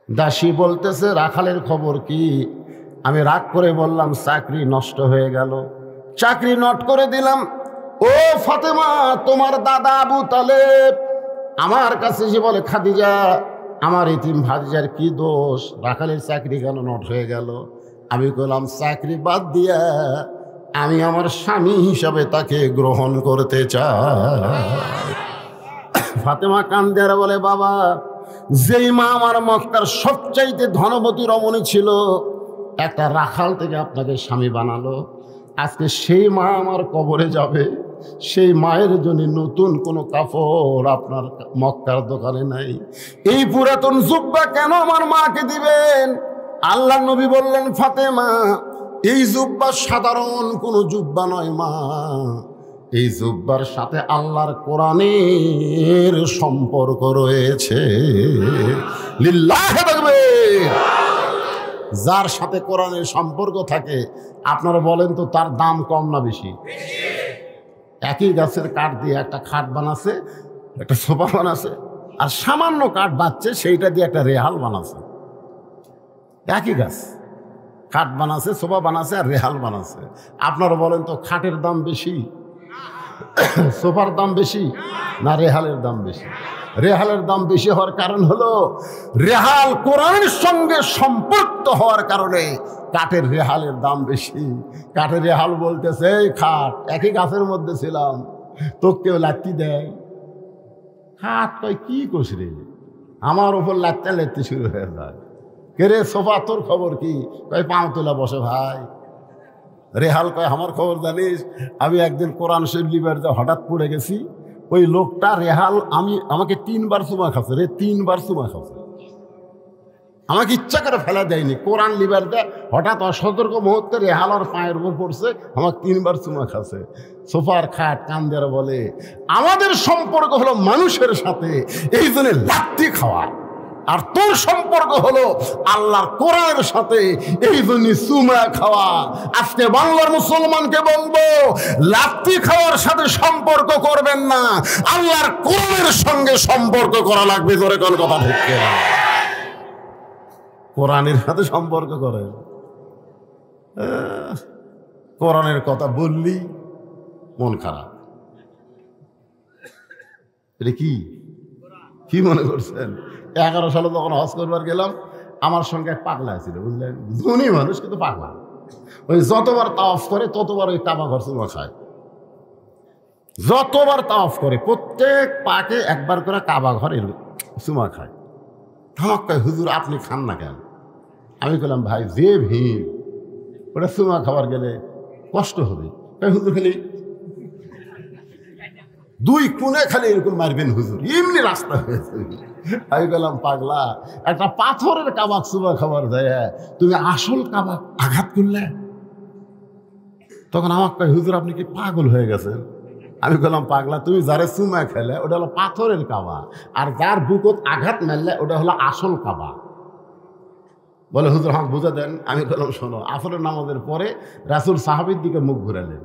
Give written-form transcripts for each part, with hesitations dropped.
দাসী বলতেছে রাখালের খবর কি? আমি রাগ করে বললাম চাকরি নষ্ট হয়ে গেল, চাকরি নট করে দিলাম। ও ফাতেমা, তোমার দাদা আবু তালেব আমার কাছে এসে বলে, খাদিজা আমার এতিম ভাতিজার কি দোষ, রাখালের চাকরি কেন নট হয়ে গেল? আমি বললাম চাকরি বাদ দিয়া আমি আমার স্বামী হিসাবে তাকে গ্রহণ করতে চাই। ফাতেমা কান্দেরা বলে, বাবা, যেই মা আমার মক্কার সবচাইতে ধনবতী রমণী ছিল, একটা রাখাল থেকে আপনাকে স্বামী বানালো, আজকে সেই মা আমার কবরে যাবে, সেই মায়ের জন্য নতুন কোনো কাপড় আপনার মক্কার দোকানে নাই, এই পুরাতন জুব্বা কেন আমার মাকে দিবেন? আল্লাহ নবী বললেন, ফাতেমা এই জুব্বা সাধারণ কোনো জুব্বা নয় মা, এই জুব্বার সাথে আল্লাহর কোরআনের সম্পর্ক রয়েছে। লিল্লাহি তাকবীর। যার সাথে কোরআনের সম্পর্ক থাকে আপনারা বলেন তো তার দাম কম না বেশি? একই গাছের কাঠ দিয়ে একটা খাট বানাচ্ছে, একটা সোফা বানাচ্ছে, আর সামান্য কাঠ বাচ্ছে সেইটা দিয়ে একটা রেহাল বানাচ্ছে। একই গাছ, খাট বানাচ্ছে, সোফা বানাচ্ছে আর রেহাল বানাচ্ছে। আপনারা বলেন তো খাটের দাম বেশি, সোফার দাম বেশি না রেহালের দাম বেশি? রেহালের দাম বেশি হওয়ার কারণ হলো রেহাল কোরআনের সঙ্গে সম্পৃক্ত হওয়ার কারণে কাঠের রেহালের দাম বেশি। কাঠের রেহাল বলতেছে, এই খাট একই গাছের মধ্যে ছিলাম, তো কেউ লাত্তি দেয়? খাট কয় কি কোষ রে, আমার ওপর লাত্তা লেত্তি শুরু হয়ে যায়। কে রে সোফা, তোর খবর কি? কয় পাও তোলা বসে ভাই। রেহাল কয় আমার খবর জানিস, আমি একদিন কোরআন শরীফ লিবার হঠাৎ পড়ে গেছি, ওই লোকটা রেহাল আমাকে 3 বার চুমা খাচ্ছে রে, 3 বার চুমা খাচ্ছে, আমাকে ইচ্ছা করে ফেলা দেয়নি, কোরআন লিবার দেয় হঠাৎ অসতর্ক মুহূর্তে রেহাল আর পায়ের উপর পড়ছে, আমাকে 3 বার চুমা খাচ্ছে। সোফার খাট কান্দেরা বলে, আমাদের সম্পর্ক হলো মানুষের সাথে, এই জন্য লাত্তি খাওয়া, আর তোর সম্পর্ক হলো আল্লাহর কোরআনের সাথে, এই জন্য চুমা খাওয়া। আজকে বাংলার মুসলমানকে বলবো, লাত্তি খাওয়ার সাথে সম্পর্ক করবেন না, আল্লাহর কোরআনের সঙ্গে সম্পর্ক করা লাগবে। জোরে কোন কথা ঠিক না? কোরআনের সাথে সম্পর্ক করে। কোরআনের কথা বললি মন খারাপ। এটা কি মনে করছেন? 11 সালে যখন হজ করবার গেলাম, আমার সঙ্গে এক পাগলা ছিল, বুঝলেন, ধনী মানুষ কিন্তু পাগলা। ওই যতবার তাওয়াফ করে ততবার ওই কাবা ঘর চুমা খায়, যতবার তাওয়াফ করে প্রত্যেক পাকে একবার করে কাবা ঘরের চুমা খায়। আমাকে কয়, হুজুর আপনি খান না কেন? আমি বললাম, ভাই যে ভিড়, ওটা চুমা খাবার গেলে কষ্ট হবে। হুজুর খালি 2 কোণে খালি এরকম মারবেন হুজুর, এমনি রাস্তা হয়েছে। আমি বললাম, পাগলা, একটা পাথরের কাবাব চুমা খাবার যায়, তুমি আসল কাবাব আঘাত করলে? তখন আমাকে কয়, হুজুর আপনি কি পাগল হয়ে গেছেন? আমি বললাম, পাগলা, তুমি যারে চুমা খেলে ওটা হলো পাথরের কাবা, আর যার বুকত আঘাত মারলে ওটা হলো আসল কাবা। বলে, হুজুর আমাকে বুঝে দেন। আমি বললাম, শোনো, আসরের নামাজের পরে রাসূল সাহাবীর দিকে মুখ ঘুরালেন।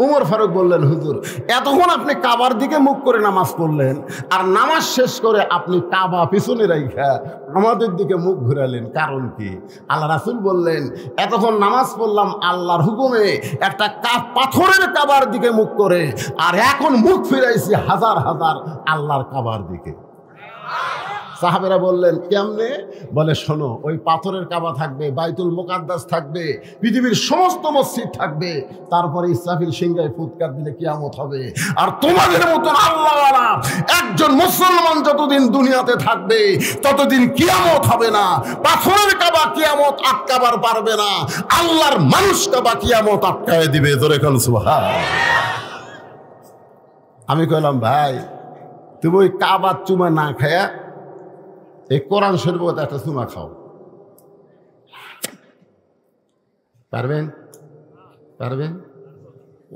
উমর ফারুক বললেন, হুজুর এতক্ষণ আপনি কাবার দিকে মুখ করে নামাজ পড়লেন, আর নামাজ শেষ করে আপনি কাবা পিছনে রাইখা আমাদের দিকে মুখ ঘুরালেন, কারণ কি? আল্লাহ রাসূল বললেন, এতক্ষণ নামাজ পড়লাম আল্লাহর হুকুমে একটা পাথরের কাবার দিকে মুখ করে, আর এখন মুখ ফিরাইছি হাজার হাজার আল্লাহর কাবার দিকে। সাহাবেরা বললেন, কেমনে? বলে, শোনো, ওই পাথরের কাবা থাকবে, বাইতুল মুকাদ্দাস থাকবে, পৃথিবীর সমস্ত মসজিদ থাকবে, তারপরে ইসরাফিল সিংহায় ফুৎকার দিলে কিয়ামত হবে, আর তোমাদের মতন আল্লাহওয়ালা একজন মুসলমান যতদিন দুনিয়াতে থাকবে ততদিন কিয়ামত হবে না। পাথরের কাবা কিয়ামত আটকাবার পারবে না, আল্লাহর মানুষ কাবা কিয়ামত আটকায় দিবে। জোরে বল সুবহানাল্লাহ। আমি কইলাম, ভাই তুমি ওই কাবার চুমা না খায়া এই কোরআন শরীফ একটা চুমা খাও, পারবেন?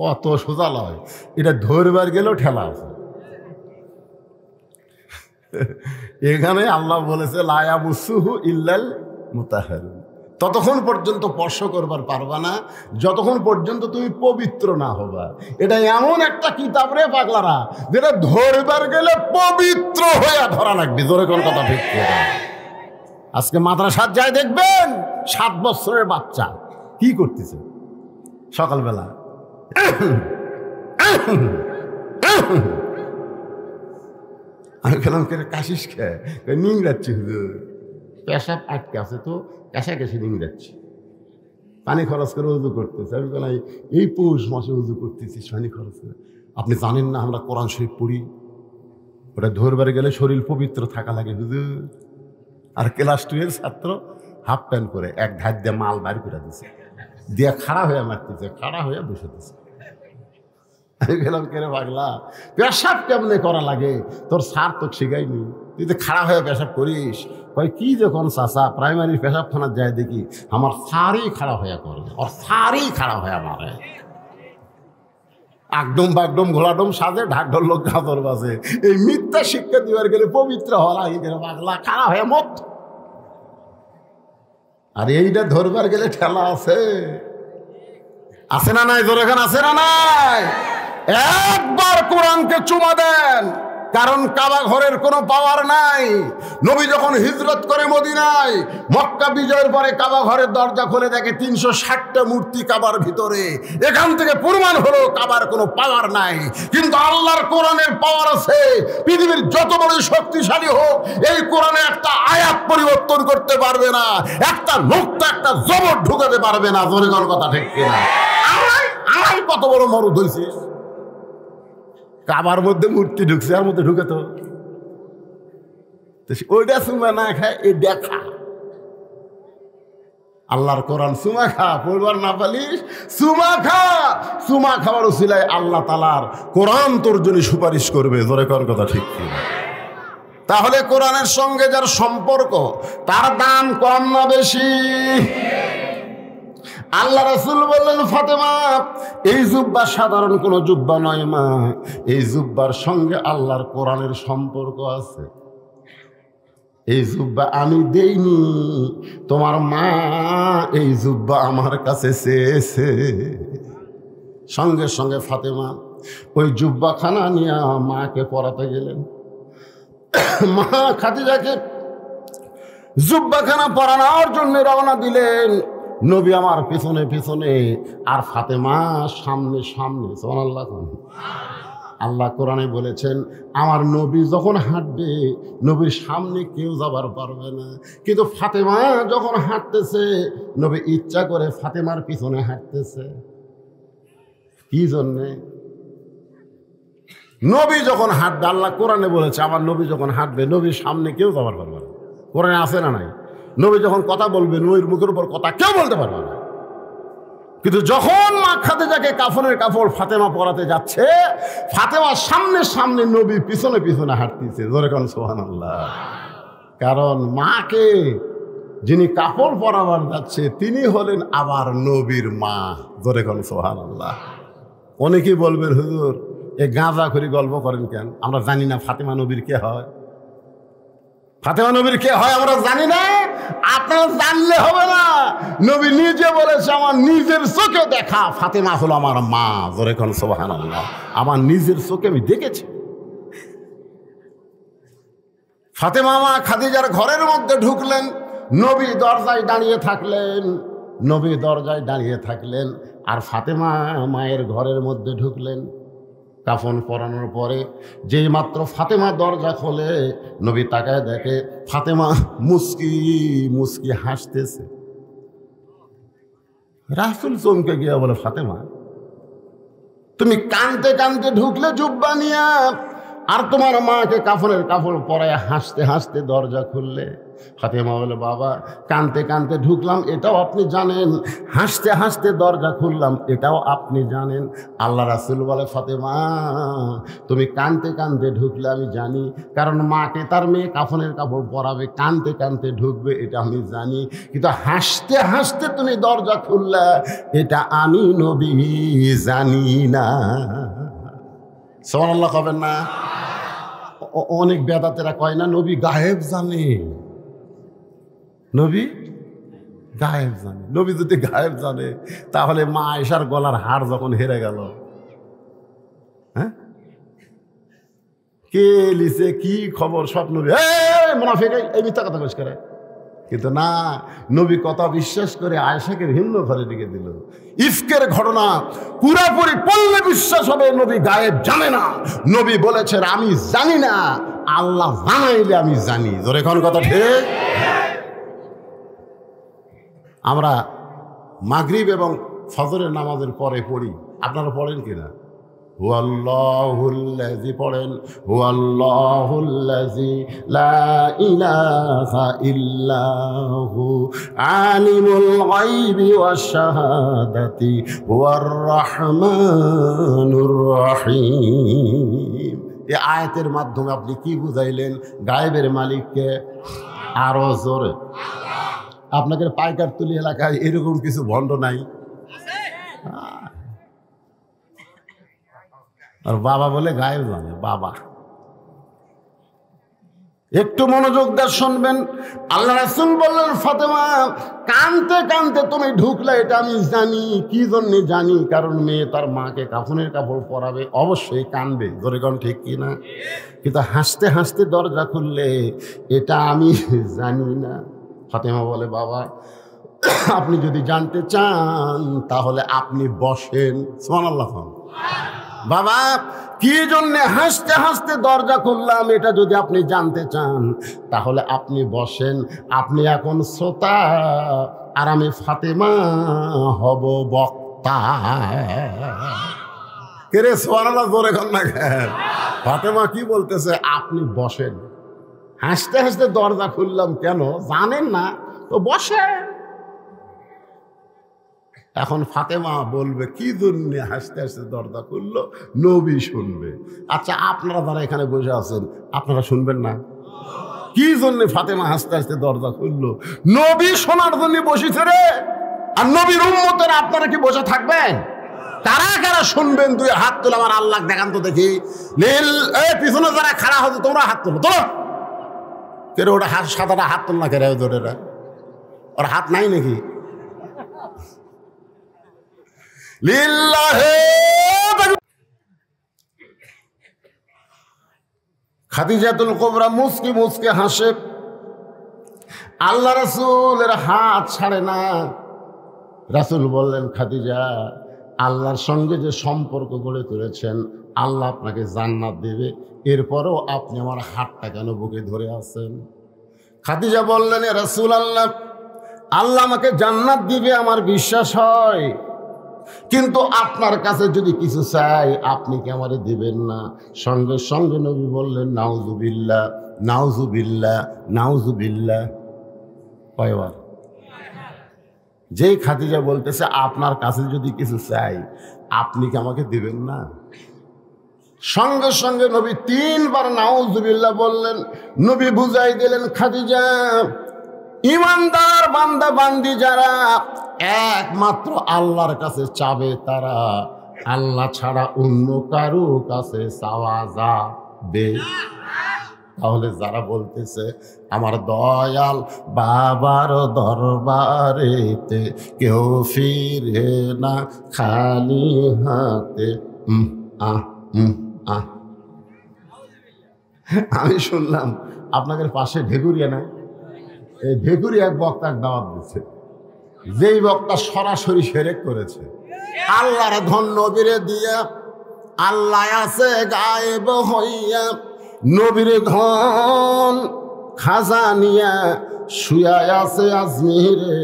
অত সোজা লয়, এটা ধরবার গেলেও ঠেলা আছে। এখানে আল্লাহ বলেছে, লা ইয়ামাসসুহু ইল্লাল মুতাহহারুন, ততক্ষণ পর্যন্ত স্পর্শ করবার পারবা না যতক্ষণ পর্যন্ত তুমি পবিত্র না হবা। এটা এমন একটা কিতাব রে পাগলারা, যেটা ধরবার গেলে পবিত্র হয়ে ধরা লাগবে। জোরে কোন কথা ঠিক করে। আজকে মাদ্রাসার যায় দেখবেন 7 বছরের বাচ্চা কি করতেছে সকালবেলা, আমি খেলাম কে কাশিস খেয়ে নিংড়াচ্ছি, হুজুর পেশাব আটকে আছে তো কাশা কাশি নিংড়াচ্ছি, পানি খরচ করে উজু করতেছে। আমি বললাম এই পৌষ মাসে উজু করতেছিস পানি খরচ করে? আপনি জানেন না আমরা কোরআন শরীফ পড়ি, ওটা ধরবার গেলে শরীর পবিত্র থাকা লাগে হুজুর। আর ক্লাস 2 এর ছাত্র হাফ প্যান্ট করে এক ধার দিয়ে মাল বাড়ি করে দিছে, দিয়ে খাড়া হয়ে মারতেছে, খাড়া হয়ে বসে দিছে। আমি গেলাম কেন পাগলা, পেশাব কেমনে করা লাগে তোর স্যার তো শিখাইনি, তুই তো খাড়া হয়ে পেশাব করিস। কয় কি যখন চাষা প্রাইমারি পেশাবখানার যায় দেখি আমার স্যারই খাড়া হয়ে করে, ওর স্যারই খাড়া হয়ে মারে, একদম বাগডম ঘোলাডম সাজে ঢাকঢোল লোক গাদর বাজে। এই মিথ্যা শিক্ষা দিবার গেলে পবিত্র হওয়া লাগে কেন পাগলা, খাড়া হয়ে মত। আর এইটা ধরবার গেলে ঠেলা আছে, আছে না নাই? জোরে খান আছে না নাই? একবার কোরআনকে চুমা দেন, কারণ কাবা ঘরের কোনো পাওয়ার নাই। নবী যখন হিজরত করে মদিনায়, মক্কা বিজয়ের পরে কাবা ঘরের দরজা খুলে দেখে 360টা মূর্তি কাবার ভিতরে। এখান থেকে প্রমাণ হলো কাবার কোনো পাওয়ার নাই, কিন্তু আল্লাহর কোরআনের পাওয়ার আছে। পৃথিবীর যত বড় শক্তিশালী হোক, এই কোরআনে একটা আয়াত পরিবর্তন করতে পারবে না, একটা নোক্তা একটা জবর ঢুকাতে পারবে না। জোরে কোন কথা ঠিক কিনা? আড়াই কত বড় মরুদ হয়েছিস, কাবার মধ্যে মূর্তি ঢুকছে, আর মধ্যে ঢুকে তো ওইটা সুমা না খায়, এই দেখা আল্লাহর কোরআন সুমা খা, পড়বার না পালিস সুমা খা। সুমা খাওয়ার উসিলায় আল্লাহ তাআলার কোরআন তোর জন্য সুপারিশ করবে। জোরে কর কথা ঠিক কি? তাহলে কোরআনের সঙ্গে যার সম্পর্ক তার দাম কম না বেশি? আল্লাহ রাসূল বললেন, ফাতেমা এই জুব্বা সাধারণ কোনো জুব্বা নয় মা, এই জুব্বার সঙ্গে আল্লাহর কোরআনের সম্পর্ক আছে। এই জুব্বা আমি দেইনি, তোমার মা এই জুব্বা আমার কাছে চেয়েছে। সঙ্গে সঙ্গে ফাতেমা ওই জুব্বাখানা নিয়ে মাকে পরাতে গেলেন। মা খাদিজাকে জুব্বাখানা পরানোর জন্য রওনা দিলেন। নবী আমার পিছনে পিছনে, আর ফাতেমা সামনে সামনে। সুবহানাল্লাহ। আল্লাহ কোরআনে বলেছেন, আমার নবী যখন হাঁটবে নবীর সামনে কেউ যাবার পারবে না, কিন্তু ফাতেমা যখন হাঁটতেছে নবী ইচ্ছা করে ফাতেমার পিছনে হাঁটতেছে। কি জন্যে? নবী যখন হাঁটবে, আল্লাহ কোরআনে বলেছে আমার নবী যখন হাঁটবে নবীর সামনে কেউ যাবার পারবে না। কোরআনে আছে না নাই? নবী যখন কথা বলবে নবীর মুখের উপর কথা কেউ বলতে পারবে না। কিন্তু যখন মা খাদিজাকে কাফনের কাপড় ফাতেমা পরাতে যাচ্ছে, ফাতেমার সামনে সামনে নবী পিছনে পিছনে হাঁটতেছে। জোরে কোন সুবহানাল্লাহ। কারণ মাকে যিনি কাপড় পরাবার যাচ্ছে তিনি হলেন আবার নবীর মা। জোরে কোন সুবহানাল্লাহ। অনেকেই বলবেন, হুজুর এ গাঁজা করে গল্প করেন কেন? আমরা জানি না ফাতেমা নবীর কে হয়। ফাতেমা নবীর কে হয় আমরা জানি না, আপনারা জানলে হবে না। নবী নিজে বলেছে আমার নিজের চোখে দেখা ফাতেমা হলো আমার মা। জোরে কোন সুবহানাল্লাহ। আমার নিজের চোখে আমি দেখেছি। ফাতেমা মা খাদিজার ঘরের মধ্যে ঢুকলেন, নবী দরজায় দাঁড়িয়ে থাকলেন। নবী দরজায় দাঁড়িয়ে থাকলেন আর ফাতেমা মায়ের ঘরের মধ্যে ঢুকলেন। কাফন পরানোর পরে যেই মাত্র ফাতেমা দরজা খোলে, নবী তাকায় দেখে ফাতেমা মুস্কি মুস্কি হাসতেছে। রাসূল চমকে গিয়া বলে, ফাতেমা তুমি কানতে কানতে ঢুকলে জুব্বা নিয়া, আর তোমার মাকে কাফনের কাপড় পরায় হাসতে হাসতে দরজা খুললে। ফাতেমা বলে, বাবা কানতে কানতে ঢুকলাম এটাও আপনি জানেন, হাসতে হাসতে দরজা খুললাম এটাও আপনি জানেন। আল্লাহ রাসূল বলে, ফাতেমা তুমি কানতে কানতে ঢুকলে আমি জানি, কারণ মাকে তার মেয়ে কাফনের কাপড় পরাবে, কানতে কানতে ঢুকবে এটা আমি জানি। কিন্তু হাসতে হাসতে তুমি দরজা খুললে এটা আমি নবী জানি না। সুবহানাল্লাহ কবেন না? অনেক বেদাতেরা কয় না নবী গায়েব জানে। নবী গায়েব জানে। নবী যদি গায়েব জানে তাহলে মা আয়েশার গলার হাড় যখন হেরে গেল, হ্যাঁ কে লিছে কি খবর সব নবী। মুনাফিক এই মিথ্যা কথা কইস করে, কিন্তু না, নবী কথা বিশ্বাস করে আয়েশাকে ভিন্ন ঘরে রেখে দিল। ইফকের ঘটনা পুরাপুরি পড়লে বিশ্বাস হবে নবী গায়েব জানে না। নবী বলেছেন আমি জানি না, আল্লাহ জানাইলে আমি জানি। ধরে কোন কথা ঠিক? আমরা মাগরিব এবং ফজরের নামাজের পরে পড়ি, আপনারা পড়েন কিনা? হুয়াল্লাহুল্লাযী পড়েন, হুয়াল্লাহুল্লাযী লা ইলাহা ইল্লাহু আলিমুল গায়বি ওয়াশ শাহাদাতি হুয়ার রাহমানুর রহিম। এই আয়াতের মাধ্যমে আপনি কি বুঝাইলেন? গায়েবের মালিককে। আরো জোরে। আপনাদের পাইকারতুলি এলাকায় এরকম কিছু ভণ্ড নাই? আর বাবা বলে গায়েব জানে। বাবা একটু মনোযোগ দিয়ে শুনবেন। আল্লাহ রাসূল বললেন, ফাতেমা কানতে কানতে তুমি ঢুকলে এটা আমি জানি। কি জন্য জানি? কারণ মেয়ে তার মাকে কাফনের কাপড় পরাবে, অবশ্যই কানবে। ধরে কোন ঠিক কিনা? কিন্তু হাসতে হাসতে দরজা খুললে এটা আমি জানি না। ফাতেমা বলে, বাবা আপনি যদি জানতে চান তাহলে আপনি বসেন। সুবহানাল্লাহ। বাবা কি জন্যে হাসতে হাসতে দরজা খুললাম এটা যদি আপনি জানতে চান তাহলে আপনি বসেন। আপনি এখন শ্রোতা আর আমি ফাতেমা হব বক্তা। কে রে সুবহানাল্লাহ জোরে কর না কেন? ফাতেমা কি বলতেছে? আপনি বসেন। হাসতে হাসতে দরজা খুললাম, কেন জানেন না তো বসেন। এখন ফাতেমা বলবে কি জন্য হাসতে হাসতে দরজা খুললো, নবী শুনবে। আচ্ছা আপনারা যারা এখানে বসে আছেন আপনারা শুনবেন না? কি জন্য ফাতেমা হাসতে হাসতে দরজা খুললো? নবী শোনার জন্য বসেছে রে। আর নবীর উম্মতেরা আপনারা কি বসে থাকবেন? কারা কারা শুনবেন? দুই হাত তোলো, আমার আল্লাহ দেখান তো দেখি। নীল এই পিছনে যারা খাড়া হতো তোমরা হাত তোলো। তোলো কেন? ওটা হাত সাদাটা হাত তোল না কেন? ওরা ওর হাত নাই নাকি? খাদিজাতুল কুবরা মুস্কি মুস্কি হাসে। আল্লাহ রাসূলের হাত ছাড়ে না। রাসূল বললেন, খাদিজা আল্লাহর সঙ্গে যে সম্পর্ক গড়ে তুলেছেন আল্লাহ আপনাকে জান্নাত দেবে, এরপরও আপনি আমার হাতটা কেন বুকে ধরে আছেন? খাদিজা বললেন, এ রাসূলুল্লাহ আল্লাহ আমাকে জান্নাত দিবে আমার বিশ্বাস হয়, কিন্তু আপনার কাছে যদি কিছু চাই আপনি কি আমারে দিবেন না? সঙ্গে সঙ্গে নবী বললেন, নাউজুবিল্লাহ নাউজুবিল্লাহ নাউজুবিল্লাহ। কয়বার? যেই খাদিজা বলতেছে আপনার কাছে যদি কিছু চাই আপনি কি আমাকে দিবেন না, সঙ্গে সঙ্গে নবী 3 বার নাউজুবিল্লাহ বললেন। নবী বুঝাই দিলেন, খাদিজা ইমানদার বান্দা বান্দি যারা একমাত্র আল্লাহর কাছে চাবে তারা আল্লাহ ছাড়া অন্য কারো কাছে চাওয়া যাবে। তাহলে যারা বলতেছে আমার দয়াল বাবার দরবারেতে কেউ ফিরে না খালি হাতে, আমি শুনলাম আপনাদের পাশে ভেগুরিয়া না, এই ভেগুরিয়া এক বক্তা দাওয়াত দিচ্ছে, যেই বক্তা সরাসরি শিরক করেছে। আল্লাহর ধন নবীরে দিয়া, আল্লাহ আছে গায়েব হইয়া, নবীর ধন খাজানিয়া শুয়া আছে আজমিরে,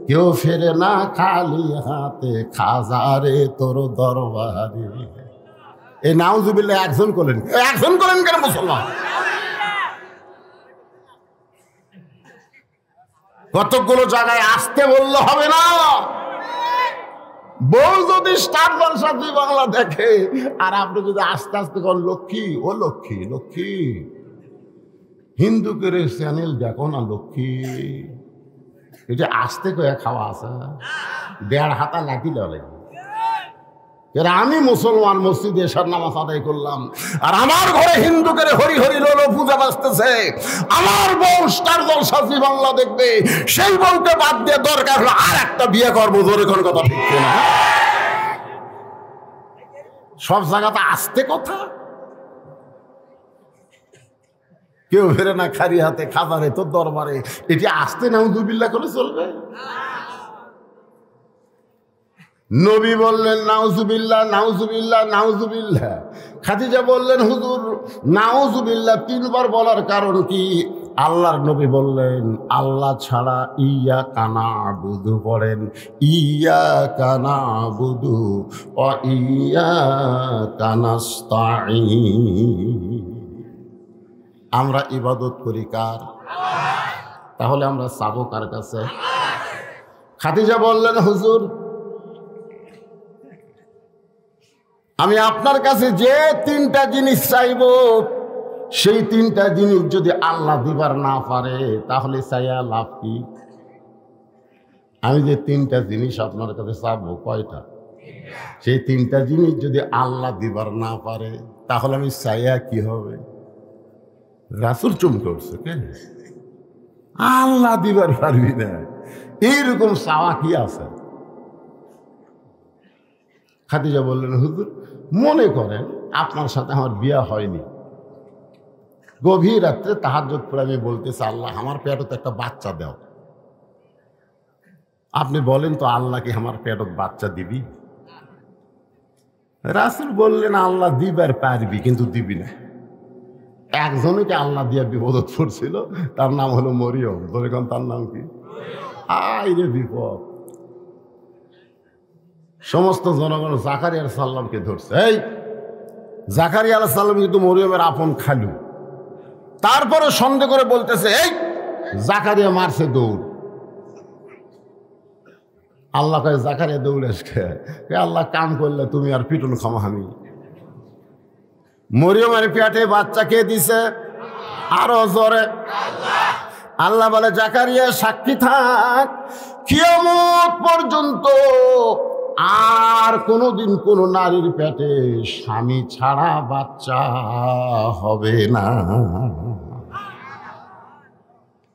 কেউ ফেরে না খালি হাতে খাজারে তোর দরবারে। এই নাউজুবিল্লাহ একজন করলেন কেন মুসলমান? কতগুলো জায়গায় আসতে বললে হবে না। বউ যদি স্টার জলসা জি বাংলা দেখে আর আপনি যদি আস্তে আস্তে করেন লক্ষ্মী ও লক্ষ্মী লক্ষ্মী, হিন্দু করে চ্যানেল দেখো না লক্ষ্মী, এটা আস্তে করে খাওয়া আছে 1.5 হাতা লাঠি লাগে। আমি মুসলমান মসজিদে এসার নামাজ আদায় করলাম আর আমার ঘরে হিন্দু করে হরি হরি লোলো পূজা বাজতেছে, আমার বউ স্টার জলসা জি বাংলা দেখবে, সেই বউকে বাদ দিয়ে দরকার হলো আর একটা বিয়ে করবো। জোরে কোন কথা ঠিক না? সব জায়গাতে আসতে কথা। কেউ ফেরে না খালি হাতে, খাবারে তোর দরবারে। এটি আসতে নাউজুবিল্লাহ করে চলবে? নবী বললেন নাউজুবিল্লাহ, নাউজুবিল্লাহ, নাউজুবিল্লাহ। খাদিজা বললেন হুজুর নাউজুবিল্লাহ 3 বার বলার কারণ কি? আল্লাহর নবী বললেন আল্লাহ ছাড়া ইয়া কানা বুধু পড়েন, ইয়া কানা বুধু ও ইয়া কানাস্তাঈন। আমরা ইবাদত করি কার? তাহলে আমরা চাবো কার কাছে? খাদিজা বললেন হুজুর আমি আপনার কাছে যে 3টা জিনিস চাইব, সেই 3টা জিনিস যদি আল্লাহ দিবার না পারে তাহলে চাইয়া লাভ কি? আমি যে 3টা জিনিস আপনার কাছে চাবো, কয়টা? সেই 3টা জিনিস যদি আল্লাহ দিবার না পারে তাহলে আমি চাইয়া কি হবে? রাসূল চমকে উঠছে, কেন আল্লাহ দিবার পারবি না, এইরকম চাওয়া কি আছে? খাদিজা বললেন হুজুর মনে করেন আপনার সাথে আমার বিয়ে হয়নি, গভীর রাত্রে তাহাজ্জুদ পড়ে আমি বলতেছি আল্লাহ আমার পেটে তো একটা বাচ্চা দাও। আপনি বলেন তো আল্লাহ কি আমার পেটত বাচ্চা দিবি? রাসূল বললেন আল্লাহ দিবার পারবি কিন্তু দিবি না। একজনকে আল্লাহ দিয়া বিপদত পড়ছিল, তার নাম হলো মরিয়ম। বলেন তার নাম কি? আইরে বিপদ। সমস্ত জনগণ জাকারিয়া আলাইহিস সালামকে ধরছে। এই জাকারিয়া আলাইহিস সালাম কিন্তু মরিয়মের আপন খালু। তারপরে সন্দেহ করে বলতেছে এই জাকারিয়া মারছে দৌড়। আল্লাহ কয় জাকারিয়া দৌড়ে আসে, আল্লাহ কাম করলে তুমি আর পিটুন খামো আমি। মরিয়মের পেটে বাচ্চা কে দিছে? আরো জোরে আল্লাহ বলে জাকারিয়া সাক্ষী থাক, কিয়ামত পর্যন্ত আর কোনোদিন কোন নারীর পেটে স্বামী ছাড়া বাচ্চা হবে না।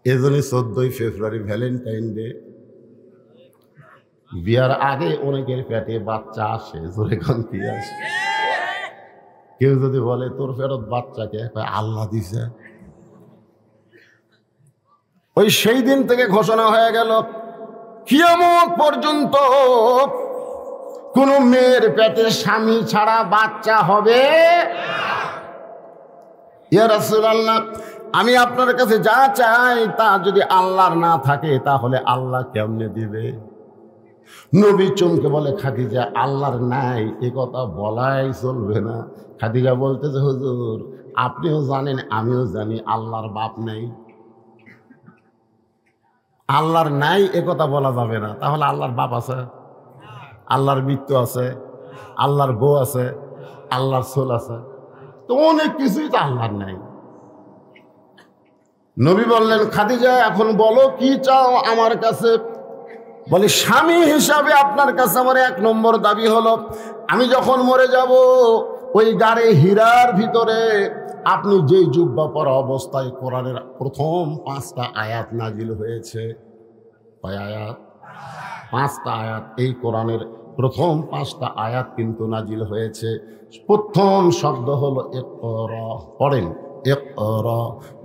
এজন্য 14ই ফেব্রুয়ারি ভ্যালেন্টাইন ডে। বিয়ার আগে অনেকের পেটে বাচ্চা আসে, জোরে কোন কি আসে? কেউ যদি বলে তোর ফেরত বাচ্চাকে আল্লাহ দিছে, ওই সেই দিন থেকে ঘোষণা হয়ে গেল কিয়ামত পর্যন্ত কোন মেয়ের পেটে স্বামী ছাড়া বাচ্চা হবে। ইয়া রাসূলুল্লাহ আমি আপনার কাছে যা চাই তা যদি আল্লাহর না থাকে তাহলে আল্লাহ কেমনে দিবে? নবী চমকে বলে খাদিজা আল্লাহর নাই এ কথা বলাই চলবে না। খাদিজা বলতেছে হুজুর আপনিও জানেন আমিও জানি আল্লাহর বাপ নেই। আল্লাহর নাই এ কথা বলা যাবে না। তাহলে আল্লাহর বাপ আছে, আল্লাহর মৃত্যু আছে, আল্লাহর বউ আছে, আল্লাহর ছোল আছে, তো অনেক কিছুই তো আল্লাহর নাই। নবী বললেন খাদিজা এখন বলো কি চাও আমার কাছে? বলে স্বামী হিসাবে আপনার কাছে আমার 1 নম্বর দাবি হলো আমি যখন মরে যাব ওই গাড়ে হীরার ভিতরে আপনি যেই জুব্বা পরা অবস্থায় কোরআনের প্রথম 5টা আয়াত নাজিল হয়েছে। কয় আয়াত? 5টা আয়াত। এই কোরআনের প্রথম 5টা আয়াত কিন্তু নাজিল হয়েছে। প্রথম শব্দ হলো ইকরা। পড়েন ইকরা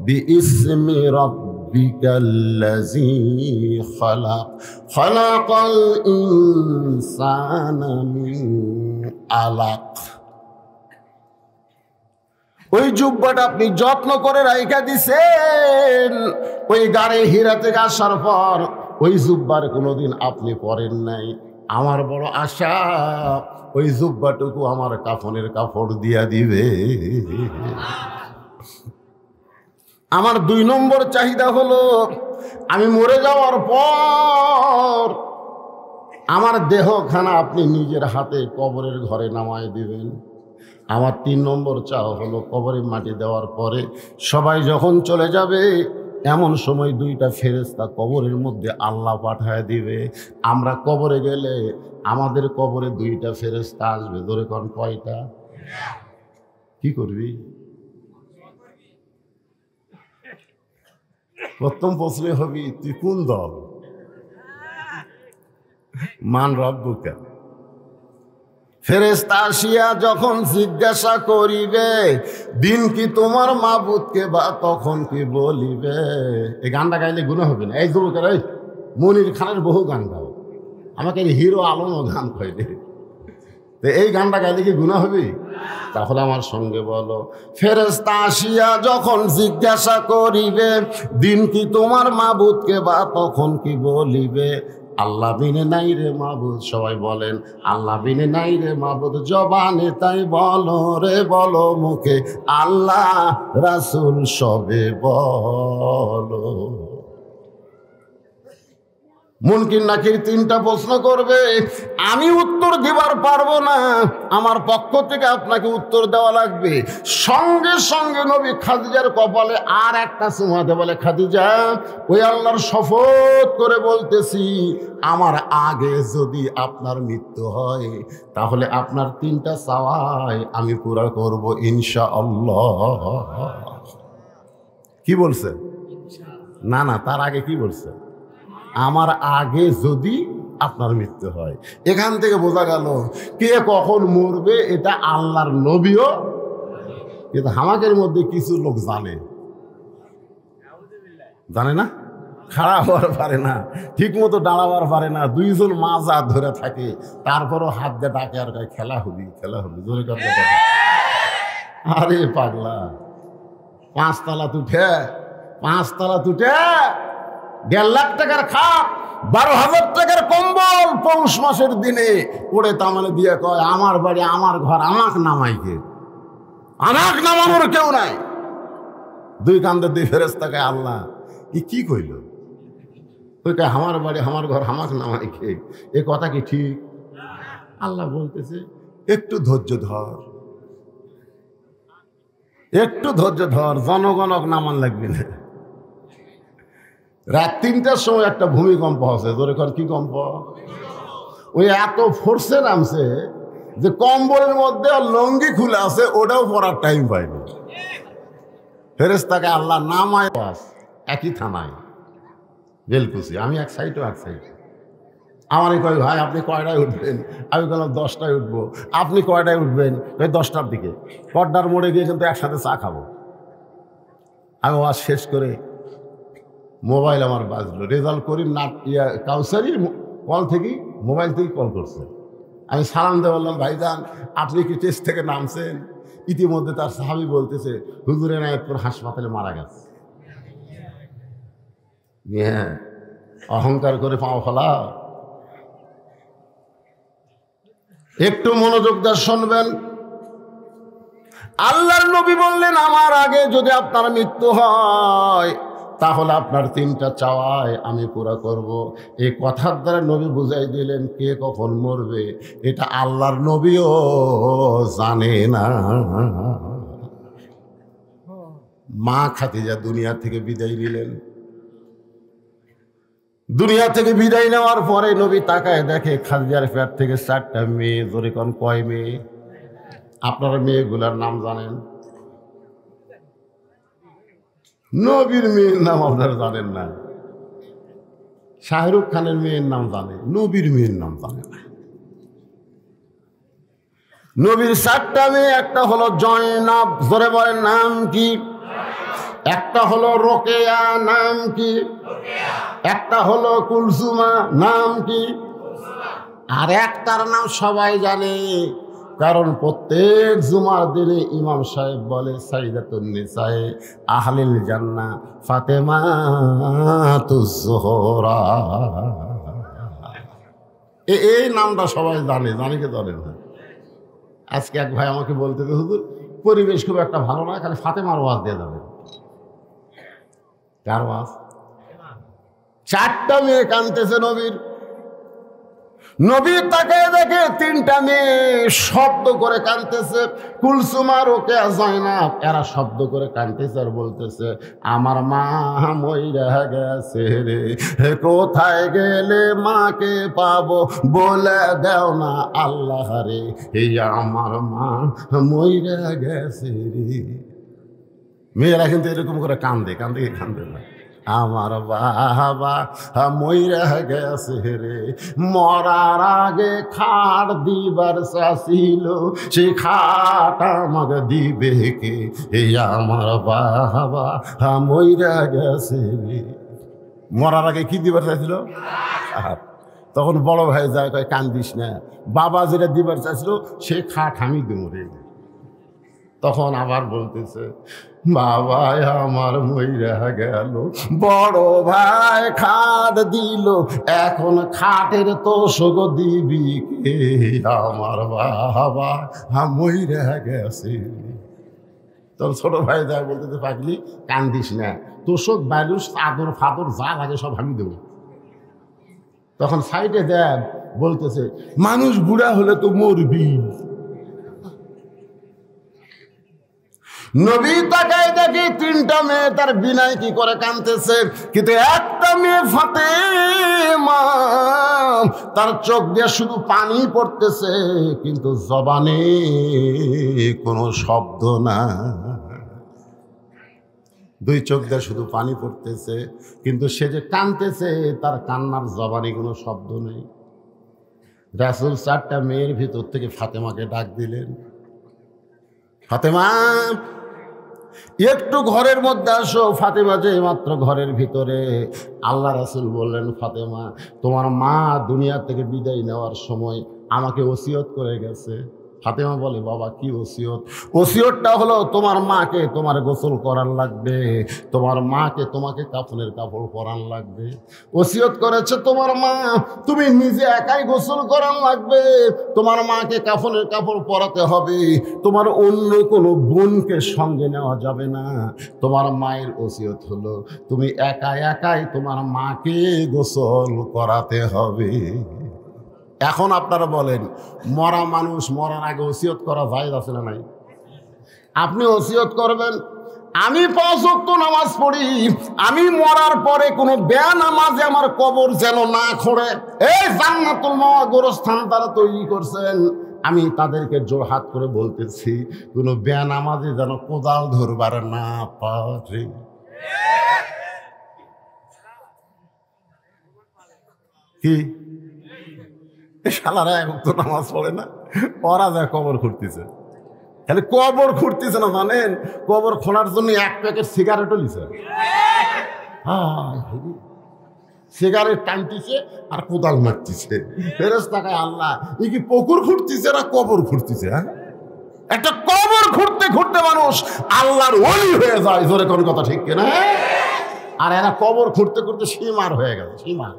বিইসমি রাব্বিকাল্লাযী খালাক খালাকাল ইনসানা মিন আলাক। ওই জুব্বাটা আপনি যত্ন করে রাইখা দিছেন, ওই গাড়ে হীরা থেকে আসার পর ওই জুব্বার কোনোদিন আপনি পরেন নাই। আমার বড় আশা ওই জুব্বাটুকু আমার কাফনের কাপড় দিয়া দিবে। আমার 2 নম্বর চাহিদা হলো আমি মরে যাওয়ার পর আমার দেহখানা আপনি নিজের হাতে কবরের ঘরে নামায় দিবেন। আমার 3 নম্বর চাওয়া হলো কবরে মাটি দেওয়ার পরে সবাই যখন চলে যাবে এমন সময় 2টা ফেরেশতা কবরের মধ্যে আল্লাহ পাঠায় দিবে। আমরা কবরে গেলে আমাদের কবরে 2টা ফেরেশতা আসবে। ধরে কোন কয়টা? কি করবি? প্রথম প্রশ্ন হবি তুই কোন দল? মান রব্বুকা। ফেরেশতা আসিয়া যখন জিজ্ঞাসা করিবে দিন কি তোমার মাবুদকে বা তখন কি বলিবে। এই গানটা গাইলে গুনাহ হবে না? এই যুবকের, এই মনির খানের বহু গান গাও, আমাকে হিরো আলমও গান কইলে, তো এই গানটা গাইলে কি গুনাহ হবে? তাহলে আমার সঙ্গে বলো, ফেরেশতা আসিয়া যখন জিজ্ঞাসা করিবে দিন কি তোমার মাবুদকে বা তখন কি বলিবে। আল্লাহ বিনে নাই রে মাবুদ, সবাই বলেন আল্লাহ বিনে নাই রে মাবুদ, জবানে তাই বলো রে বলো মুখে আল্লাহ রাসূল সবে বলো। মুনকির নাকির তিনটা প্রশ্ন করবে, আমি উত্তর দিবার পারবো না, আমার পক্ষ থেকে আপনাকে উত্তর দেওয়া লাগবে। সঙ্গে সঙ্গে নবী খাদিজার কপালে আর একটা চুমাতে বলে, খাদিজা ওই আল্লাহর শপথ করে বলতেছি, আমার আগে যদি আপনার মৃত্যু হয় তাহলে আপনার তিনটা চাওয়াই আমি পুরা করব ইনশাআল্লাহ। কি বলছে? না না, তার আগে কি বলছে? আমার আগে যদি আপনার মৃত্যু হয়। এখান থেকে বোঝা গেল কে কখন মরবে এটা আল্লাহর নবীও, কিন্তু হামাকের মধ্যে কিছু লোক জানে না, খাড়া হওয়ার পারে না, ঠিক মতো দাঁড়াবার পারে না, দুইজন মাজা ধরে থাকে, তারপরও হাত দিয়ে ডাকে আর খেলা হবি জোরে কথা। আরে পাগলা, পাঁচতলা তুঠে 1.5 লাখ টাকার খাট, 12,000 টাকার কম্বল পৌষ মাসের দিনে পড়ে তামানে দিয়ে কয় আমার বাড়ি আমার ঘর, আমাক নামাইকে, আমাক নামানোর কেউ নাই। দুই কান্দে দুই ফেরেশতাকে আল্লাহ কি কইল? ওই কয় আমার বাড়ি আমার ঘর, আমাক নামাইকে, এ কথা কি ঠিক? আল্লাহ বলতেছে একটু ধৈর্য ধর, জনগণক নামান লাগবে না। রাত 3টার সময় একটা ভূমিকম্প হচ্ছে, জোরে কর, কি কম্প? ওই এত ফোর্সে নামছে যে কম্বলের মধ্যে লঙ্গি খুলে আছে, ওটাও পড়ার টাইম পাইনি। ফেরেশতাকে আল্লাহ নামায় একই থানায় বেলকুচি, আমি এক সাইডও এক সাইড। আমারই কয় ভাই আপনি কয়টায় উঠবেন? আমি বললাম 10টায় উঠবো। আপনি কয়টায় উঠবেন? ওই 10টার দিকে। পর্দার মোড়ে গিয়ে কিন্তু একসাথে চা খাবো। আমি ওয়াজ শেষ করে মোবাইল আমার বাজলো, রেজাল্ট করি না কাউসারির কল থেকেই, মোবাইল থেকেই কল করছে। আমি সালাম দিয়ে বললাম ভাইজান আপনি কি টেস্ট থেকে নামছেন? ইতিমধ্যে তার সাহাবী বলতেছে হুজুর এনায়েতপুর হাসপাতালে মারা গেছে। হ্যাঁ, অহংকার করে পাও ফেলা। একটু মনোযোগ দিয়ে শুনবেন। আল্লাহর নবী বললেন আমার আগে যদি আপনার মৃত্যু হয় তাহলে আপনার তিনটা চাওয়ায় আমি পুরা করব। এই কথার দ্বারা নবী বুঝাই দিলেন কে কখন মরবে এটা আল্লাহর নবীও জানে না। মা খাদিজা দুনিয়া থেকে বিদায় নিলেন। দুনিয়া থেকে বিদায় নেওয়ার পরে নবী তাকায় দেখে খাদিজার পেট থেকে 4টা মেয়ে। জোরে কোন কয় মেয়ে? আপনারা মেয়েগুলার নাম জানেন? নবীর মেয়ের নাম আপনারা জানেন না। শাহরুখ খানের মেয়ের নাম জানে, নবীর মেয়ের নাম জানে না। নবীর 4টা মেয়ে, একটা হলো জয়নাব, জোরে বলেন নাম কি? একটা হলো রোকেয়া, নাম কি? একটা হলো কুলসুমা, নাম কি? আর একটার নাম সবাই জানে, কারণ প্রত্যেক জুমার দিনে ইমাম সাহেব বলে সাইয়্যিদাতুন নিসায়ে আহলিল জান্নাহ ফাতেমাতুজ জোহরা। এই নামটা সবাই জানে, কে জানে না? আজকে এক ভাই আমাকে বলতে হুজুর পরিবেশ খুব একটা ভালো না, খালি ফাতেমার ওয়াজ দিয়ে যাবে। কার ওয়াজ? 4টা মেয়ে কাঁদতেছে নবীর। নবী তাকায় দেখে 3টা মেয়ে শব্দ করে কাঁদতেছে। কুলসুমা, রোকেয়া, জয়নাব, এরা শব্দ করে কাঁদতেছে আর বলতেছে আমার মা মইরা গেছে রে, কোথায় গেলে মাকে পাবো বলে দাও না আল্লাহ রে, এই আমার মা মইরা গেছে রে। মেয়েরা কিন্তু এরকম করে কান্দে না। আমার বাবা মইরা গেছে রে, মরার আগে খাট দিবার চাছিল, সে খাট আমাকে দিবে কে? এই আমার বাবা মইরা গেছে রে। মরার আগে কি দিবার চাইছিল? তখন বড় ভাই যায়, কয় কান্দিস না, বাবা যেটা দিবার চাইছিল সে খাট আমি দেবো রে। তখন আবার বলতেছে, বাবা আমার মইরা গেল, বড় ভাই খাট দিল, এখন খাটের তোষক দিবি কে? আমার বাবা মইরা গেছে। তখন ছোট ভাই যায় বলতেছে, পাগলি কান্দিস না, তোষক বালুস চাদর ফাদর যা লাগে সব আমি দেবো। তখন সাইডে দেখ বলতেছে, মানুষ বুড়া হলে তো মরবি। নবী তাকায় দেখি তিনটা মেয়ে তার বিনায় কি করে কাঁদতেছে, কিন্তু একটা মেয়ে ফাতেমা, তার চোখ দিয়ে শুধু পানি পড়তেছে, কিন্তু জবানে কোনো শব্দ না। দুই চোখ দিয়ে শুধু পানি পড়তেছে, কিন্তু সে যে কাঁদতেছে তার কান্নার জবানে কোনো শব্দ নেই। রাসূল চারটা মেয়ের ভিতর থেকে ফাতেমাকে ডাক দিলেন, ফাতেমা একটু ঘরের মধ্যে আসো। ফাতেমা যে মাত্র ঘরের ভিতরে, আল্লাহ রাসূল বললেন, ফাতেমা তোমার মা দুনিয়া থেকে বিদায় নেওয়ার সময় আমাকে ওসিয়ত করে গেছে। ফাতেমা বলে, বাবা কি ওসিয়ত? ওসিয়তটা হলো তোমার মাকে তোমার গোসল করার লাগবে, তোমার মাকে তোমাকে কাফনের কাপড় পরান লাগবে। ওসিয়ত করেছে তোমার মা, তুমি নিজে একাই গোসল করার লাগবে, তোমার মাকে কাফনের কাপড় পরাতে হবে, তোমার অন্য কোনো বোনকে সঙ্গে নেওয়া যাবে না। তোমার মায়ের ওসিয়ত হলো তুমি একাই একাই তোমার মাকে গোসল করাতে হবে। এখন আপনারা বলেন, মরা মানুষ মরার আগে ওসিয়ত করা জায়েজ আছে না নাই? আপনি ওসিয়ত করবেন, আমি 5 ওয়াক্ত নামাজ পড়ি, আমি মরার পরে কোনো বেনামাজে আমার কবর যেন না খোঁড়ে। এই জান্নাতুল মাওয়া গোরস্থান তারা তৈরি করছেন, আমি তাদেরকে জোড়হাত করে বলতেছি, কোনো বেনামাজে যেন কোদাল ধরবার না পারে। কি শালারা এখন তো নামাজ পড়ে না, ওরা যায় কবর খুঁড়তেছে। খালি কবর খুঁড়তেছে না, জানেন কবর খোঁড়ার জন্য 1 প্যাকেট সিগারেটও লিছে। সিগারেট টানতেছে আর কোদাল মারতেছে। ফেরেশতাকে আল্লাহ এই কি পুকুর খুঁড়তেছে না কবর খুঁড়তেছে? হ্যাঁ, একটা কবর খুঁড়তে খুঁড়তে মানুষ আল্লাহর ওলি হয়ে যায়। জোরে কোন কথা ঠিক কিনা? আর এরা কবর খুঁড়তে খুঁড়তে সীমার হয়ে গেল। সীমার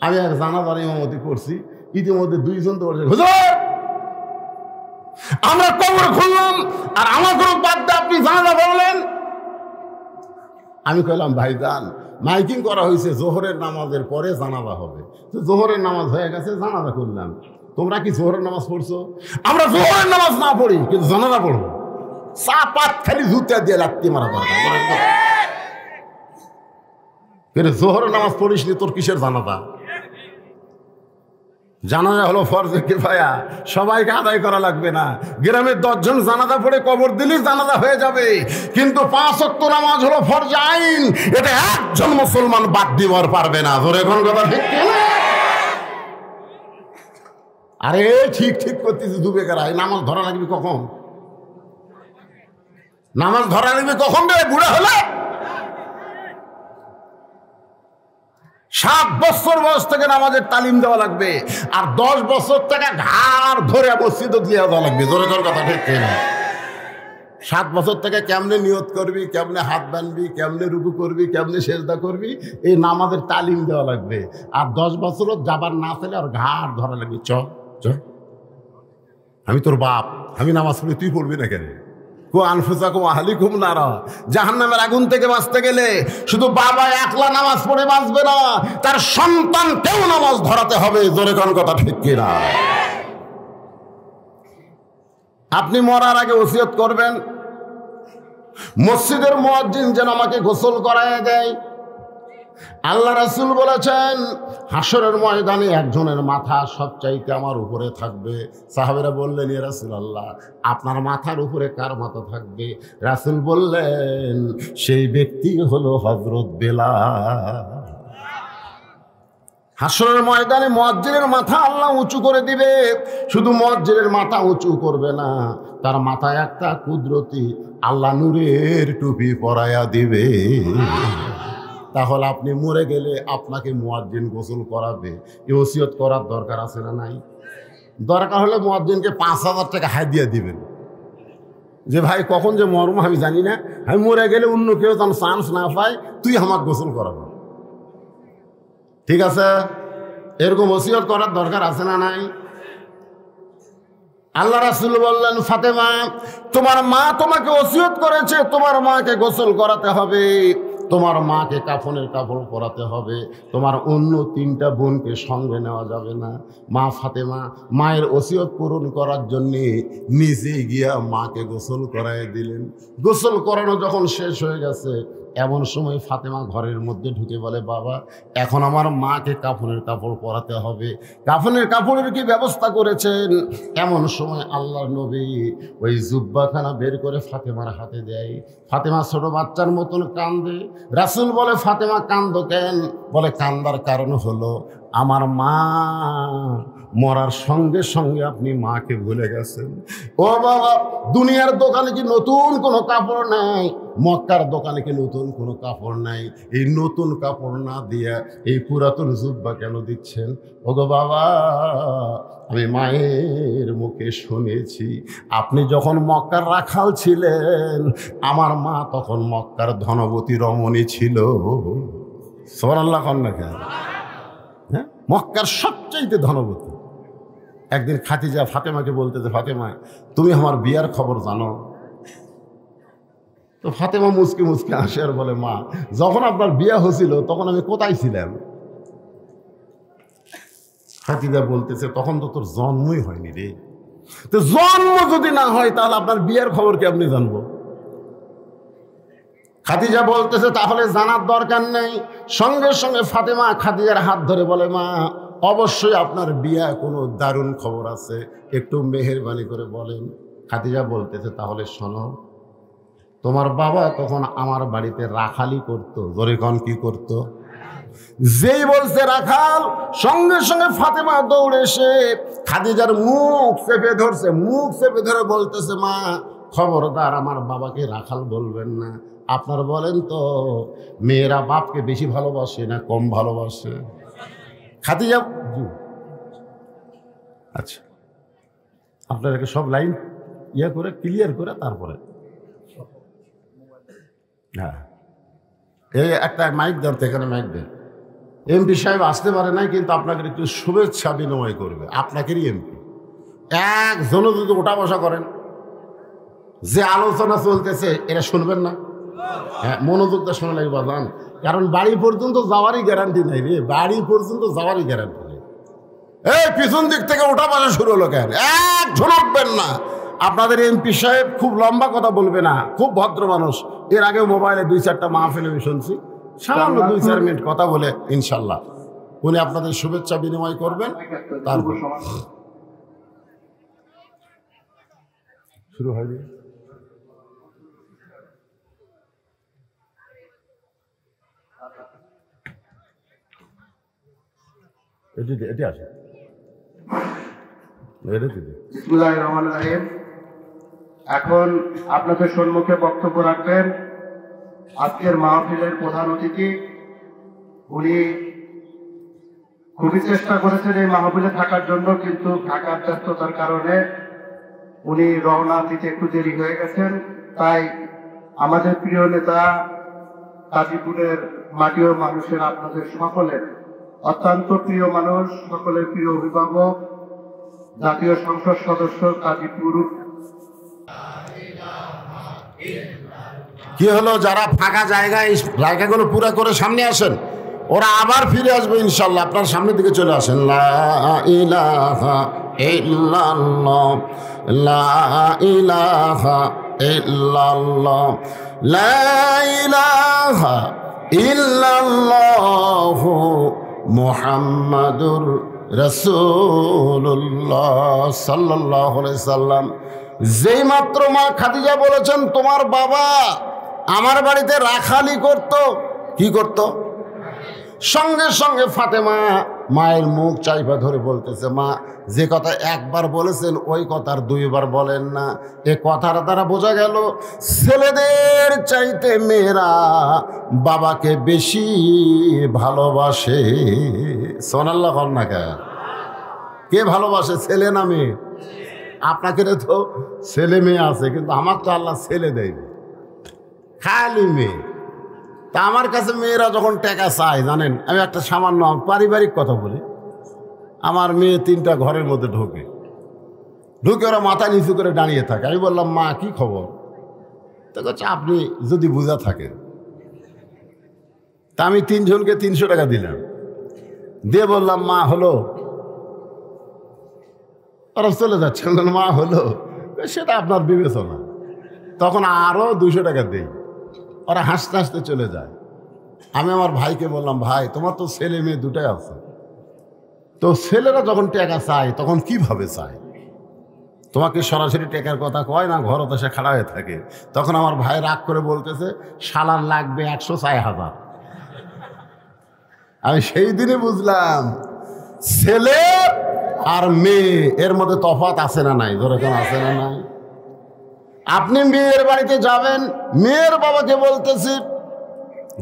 আমি এক জানাজার ইমামতি করছি, ইতিমধ্যে 2 জন তো বলছে, হুজুর আমরা কবর খুললাম আর আমাকে বাদ দিয়ে আপনি জানাজা বললেন। আমি কইলাম, ভাইজান মাইকিং করা হয়েছে জোহরের নামাজের পরে জানাজা হবে, তো জোহরের নামাজ হয়ে গেছে জানাজা করলাম। তোমরা কি জোহরের নামাজ পড়ছো? আমরা জোহরের নামাজ না পড়ি কিন্তু জানাজা পড়বো। চাপাত খালি জুতা দিয়ে লাত্তি মারা দরকার। জোহরের নামাজ পড়িস নি, তোর কিসের জানাজা? জানাজা হলো ফরজে কিফায়া, সবাইকে আদায় করা লাগবে না। গ্রামের 10 জন জানাজা পড়ে কবর দিলে জানাজা হয়ে যাবে, কিন্তু 5 ওয়াক্ত নামাজ হলো ফরজ আইন, এটা একজন মুসলমান বাদ দিবার পারবে না। ধরে কোন কথা ঠিক কিনা? আরে ঠিক ঠিক করতেছি, ডুবে গেলাই। নামাজ ধরা লাগবে কখন? নামাজ ধরা লাগবে কখন রে? বুড়া হলে 7 বছর বয়স থেকে নামাজের তালিম দেওয়া লাগবে, আর 10 বছর থেকে ঘাড় ধরে মসজিদে দিয়ে দেওয়া লাগবে। জোরে জোর কথা ঠিক কিনা? 7 বছর থেকে কেমনে নিয়ত করবি, কেমনে হাত বানবি, কেমনে রুকু করবি, কেমনে সেজদা করবি, এই নামাজের তালিম দেওয়া লাগবে। আর 10 বছরও যাবার না পেলে আর ঘাড় ধরা লাগবে। চ চ, আমি তোর বাপ, আমি নামাজ পড়ি, তুই পড়বি না কেন? জাহান্নামের আগুন থেকে বাঁচতে গেলে শুধু বাবা একলা নামাজ পড়ে বাঁচবে না, তার সন্তানকেও নামাজ ধরাতে হবে। জোরে কোন কথা ঠিক কিনা? আপনি মরার আগে ওসিয়ত করবেন, মসজিদের মুয়াজ্জিন যেন আমাকে গোসল করায় দেয়। আল্লাহ রাসূল বলেছেন হাসরের ময়দানে একজনের মাথা সবচাইতে আমার উপরে থাকবে। সাহাবেরা বললেন, ইয়া রাসূলুল্লাহ, আপনার মাথার উপরে কার মাথা থাকবে? রাসূল বললেন, সেই ব্যক্তি হলো হযরত বেলাল। হাসরের ময়দানে মুয়াজ্জিনের মাথা আল্লাহ উঁচু করে দিবে। শুধু মুয়াজ্জিনের মাথা উঁচু করবে না, তার মাথায় একটা কুদরতি আল্লাহ নূরের টুপি পরায়া দিবে। তাহলে আপনি মরে গেলে আপনাকে মুয়াজ্জিন গোসল করাবে, এই ওসিয়ত করার দরকার আছে না নাই? দরকার হলে মুয়াজ্জিনকে 5,000 টাকা হাদিয়া দিবেন, যে ভাই কখন যে মরম আমি জানি না, আমি মরে গেলে অন্য কেউ যেন চান্স না পায়, তুই আমাকে গোসল করাবো। ঠিক আছে? এরকম ওসিয়ত করার দরকার আছে না নাই? আল্লাহ রাসূল বললেন, ফাতেমা, তোমার মা তোমাকে ওসিয়ত করেছে, তোমার মাকে গোসল করাতে হবে, তোমার মাকে কাফনের কাপড় পরাতে হবে, তোমার অন্য 3টা বোনকে সঙ্গে নেওয়া যাবে না। মা ফাতেমা মায়ের ওসিয়ত পূরণ করার জন্যে নিজেই গিয়া মাকে গোসল করাই দিলেন। গোসল করানো যখন শেষ হয়ে গেছে, এমন সময় ফাতেমা ঘরের মধ্যে ঢুকে বলে, বাবা, এখন আমার মাকে কাফনের কাপড় পরাতে হবে, কাফনের কাপড়ের কি ব্যবস্থা করেছেন? এমন সময় আল্লাহর নবী ওই জুব্বাখানা বের করে ফাতেমার হাতে দেয়। ফাতেমা ছোট বাচ্চার মতন কান্দে। রাসূল বলে, ফাতেমা কান্দো কেন? বলে, কান্দার কারণ হলো আমার মা মরার সঙ্গে সঙ্গে আপনি মাকে ভুলে গেছেন। ও বাবা, দুনিয়ার দোকানে কি নতুন কোনো কাপড় নাই? মক্কার দোকানে কি নতুন কোনো কাপড় নাই? এই নতুন কাপড় না দিয়া এই পুরাতন জুব্বা কেন দিচ্ছেন? ওগো বাবা, আমি মায়ের মুখে শুনেছি আপনি যখন মক্কার রাখাল ছিলেন, আমার মা তখন মক্কার ধনবতী রমণী ছিল। সুবহানাল্লাহ কন্যা কেন? হ্যাঁ, মক্কার সবচাইতে ধনবতী। একদিন খাদিজা ফাতেমাকে বলতেছে, ফাতেমা, তুমি আমার বিয়ার খবর জানো? তো ফাতেমা মুচকি মুচকি আসে আর বলে, মা, যখন আপনার বিয়া হয়েছিল তখন আমি কোথায় ছিলাম? খাদিজা বলতেছে, তখন তো তোর জন্মই হয়নি রে। তো জন্ম যদি না হয় তাহলে আপনার বিয়ার খবর কি আপনি জানবো? খাদিজা বলতেছে, তাহলে জানার দরকার নেই। সঙ্গে সঙ্গে ফাতেমা খাদিজার হাত ধরে বলে, মা, অবশ্যই আপনার বিয়া কোনো দারুণ খবর আছে, একটু মেহেরবানি করে বলেন। খাদিজা বলতেছে, তাহলে শোনো, তোমার বাবা তখন আমার বাড়িতে রাখালি করতো। জোরে কন, কি করতো? যেই বলছে রাখাল, সঙ্গে সঙ্গে ফাতেমা দৌড়ে এসে খাদিজার মুখ চেপে ধরছে। মুখ চেপে ধরে বলতেছে, মা, খবরদার আমার বাবাকে রাখাল বলবেন না। আপনার বলেন তো, মেয়েরা বাপকে বেশি ভালোবাসে না কম ভালোবাসে? খাদিজা, আচ্ছা, আপনাদেরকে সব লাইন করে ক্লিয়ার করে তারপরে, হ্যাঁ, এই একটা মাইক দেন তো, এখানে মাইক দেন। এমপি সাহেব আসতে পারে নাই, কিন্তু আপনাকে একটু শুভেচ্ছা বিনিময় করবে। আপনাকেরই এমপি, একজনও যদি ওঠা বসা করেন, যে আলোচনা চলতেছে এটা শুনবেন না? হ্যাঁ, মনোযোগ দিয়ে শোনা লাগবে বাজান, কারণ বাড়ি পর্যন্ত যাওয়ারই গ্যারান্টি নাই রে, বাড়ি পর্যন্ত যাওয়ারই গ্যারান্টি নেই। এই পিছন দিক থেকে ওঠা বসা শুরু হলো কেন? একজন উঠবেন না। আপনাদের এমপি সাহেব খুব লম্বা কথা বলবে না, খুব ভদ্র মানুষ। এর আগেও মোবাইলে 2-4টা মাহফিল আমি শুনছি, সামান্য 2-4 মিনিট কথা বলে ইনশাল্লাহ উনি আপনাদের শুভেচ্ছা বিনিময় করবেন। তারপর শুরু হয়নি, এটি আছে। বিসমিল্লাহির রহমানির রহিম। এখন আপনাদের সম্মুখে বক্তব্য রাখবেন আজকের মাহফিলের প্রধান অতিথি। উনি খুবই চেষ্টা করেছেন এই মাহফিলে থাকার জন্য, কিন্তু ঢাকার ব্যস্ততার কারণে উনি রওনা দিতে একটু দেরি হয়ে গেছেন। তাই আমাদের প্রিয় নেতা, গাজীপুরের মাটি ও মানুষের, আপনাদের সকলের অত্যন্ত প্রিয় মানুষ, সকলের প্রিয় অভিভাবক, জাতীয় সংসদ সদস্য গাজীপুর। কি হলো, যারা ফাঁকা জায়গাগুলো পুরো করে সামনে আসেন, ওরা আবার ফিরে আসবে ইনশাল্লাহ। আপনার সামনের দিকে চলে আসেন। লা ইলাহা ইল্লাল্লাহ, লা ইলাহা ইল্লাল্লাহ, লা ইলাহা ইল্লাল্লাহু মুহাম্মাদুর রাসূলুল্লাহ সাল্লাল্লাহু আলাইহি সাল্লাম। যেই মাত্র মা খাদিজা বলেছেন তোমার বাবা আমার বাড়িতে রাখালি করত, কি করত, সঙ্গে সঙ্গে ফাতেমা মায়ের মুখ চাইপা ধরে বলতেছে, মা যে কথা একবার বলেছেন ওই কথার দুইবার বলেন না। এ কথার দ্বারা বোঝা গেল ছেলেদের চাইতে মেয়েরা বাবাকে বেশি ভালোবাসে। সোনাল্লাহ কন্যা কে ভালোবাসে, ছেলে না মেয়ে? আপনাকে তো ছেলে মেয়ে আছে, কিন্তু আমার তো আল্লাহ ছেলে দেয়নি, খালি মেয়ে। তা আমার কাছে মেয়েরা যখন টাকা চায়, জানেন, আমি একটা সামান্য পারিবারিক কথা বলি, আমার মেয়ে 3টা ঘরের মধ্যে ঢোকে ওরা মাথা নিচু করে দাঁড়িয়ে থাকে। আমি বললাম, মা কি খবর? তো বলছে, আপনি যদি বুঝা থাকেন। তা আমি 3 জনকে 300 টাকা দিলাম, দিয়ে বললাম, মা হলো? ওরা চলে যাচ্ছে, মা হলো? সেটা আপনার বিবেচনা। তখন আরও 200 টাকা দিই, ওরা হাসতে হাসতে চলে যায়। আমি আমার ভাইকে বললাম, ভাই তোমার তো ছেলে মেয়ে দুটাই আছে, তো ছেলেরা যখন টাকা চায় তখন কিভাবে চায়? তোমাকে সরাসরি টাকার কথা কয় না, ঘরতে সে খাড়া হয়ে থাকে। তখন আমার ভাই রাগ করে বলতেছে, শালার লাগবে 100 1000। আমি সেই দিনে বুঝলাম ছেলে আর মেয়ে এর মধ্যে তফাৎ আছে না নাই? যেরকম আছে না নাই? আপনি মেয়ের বাড়িতে যাবেন, মেয়ের বাবাকে বলতেছি,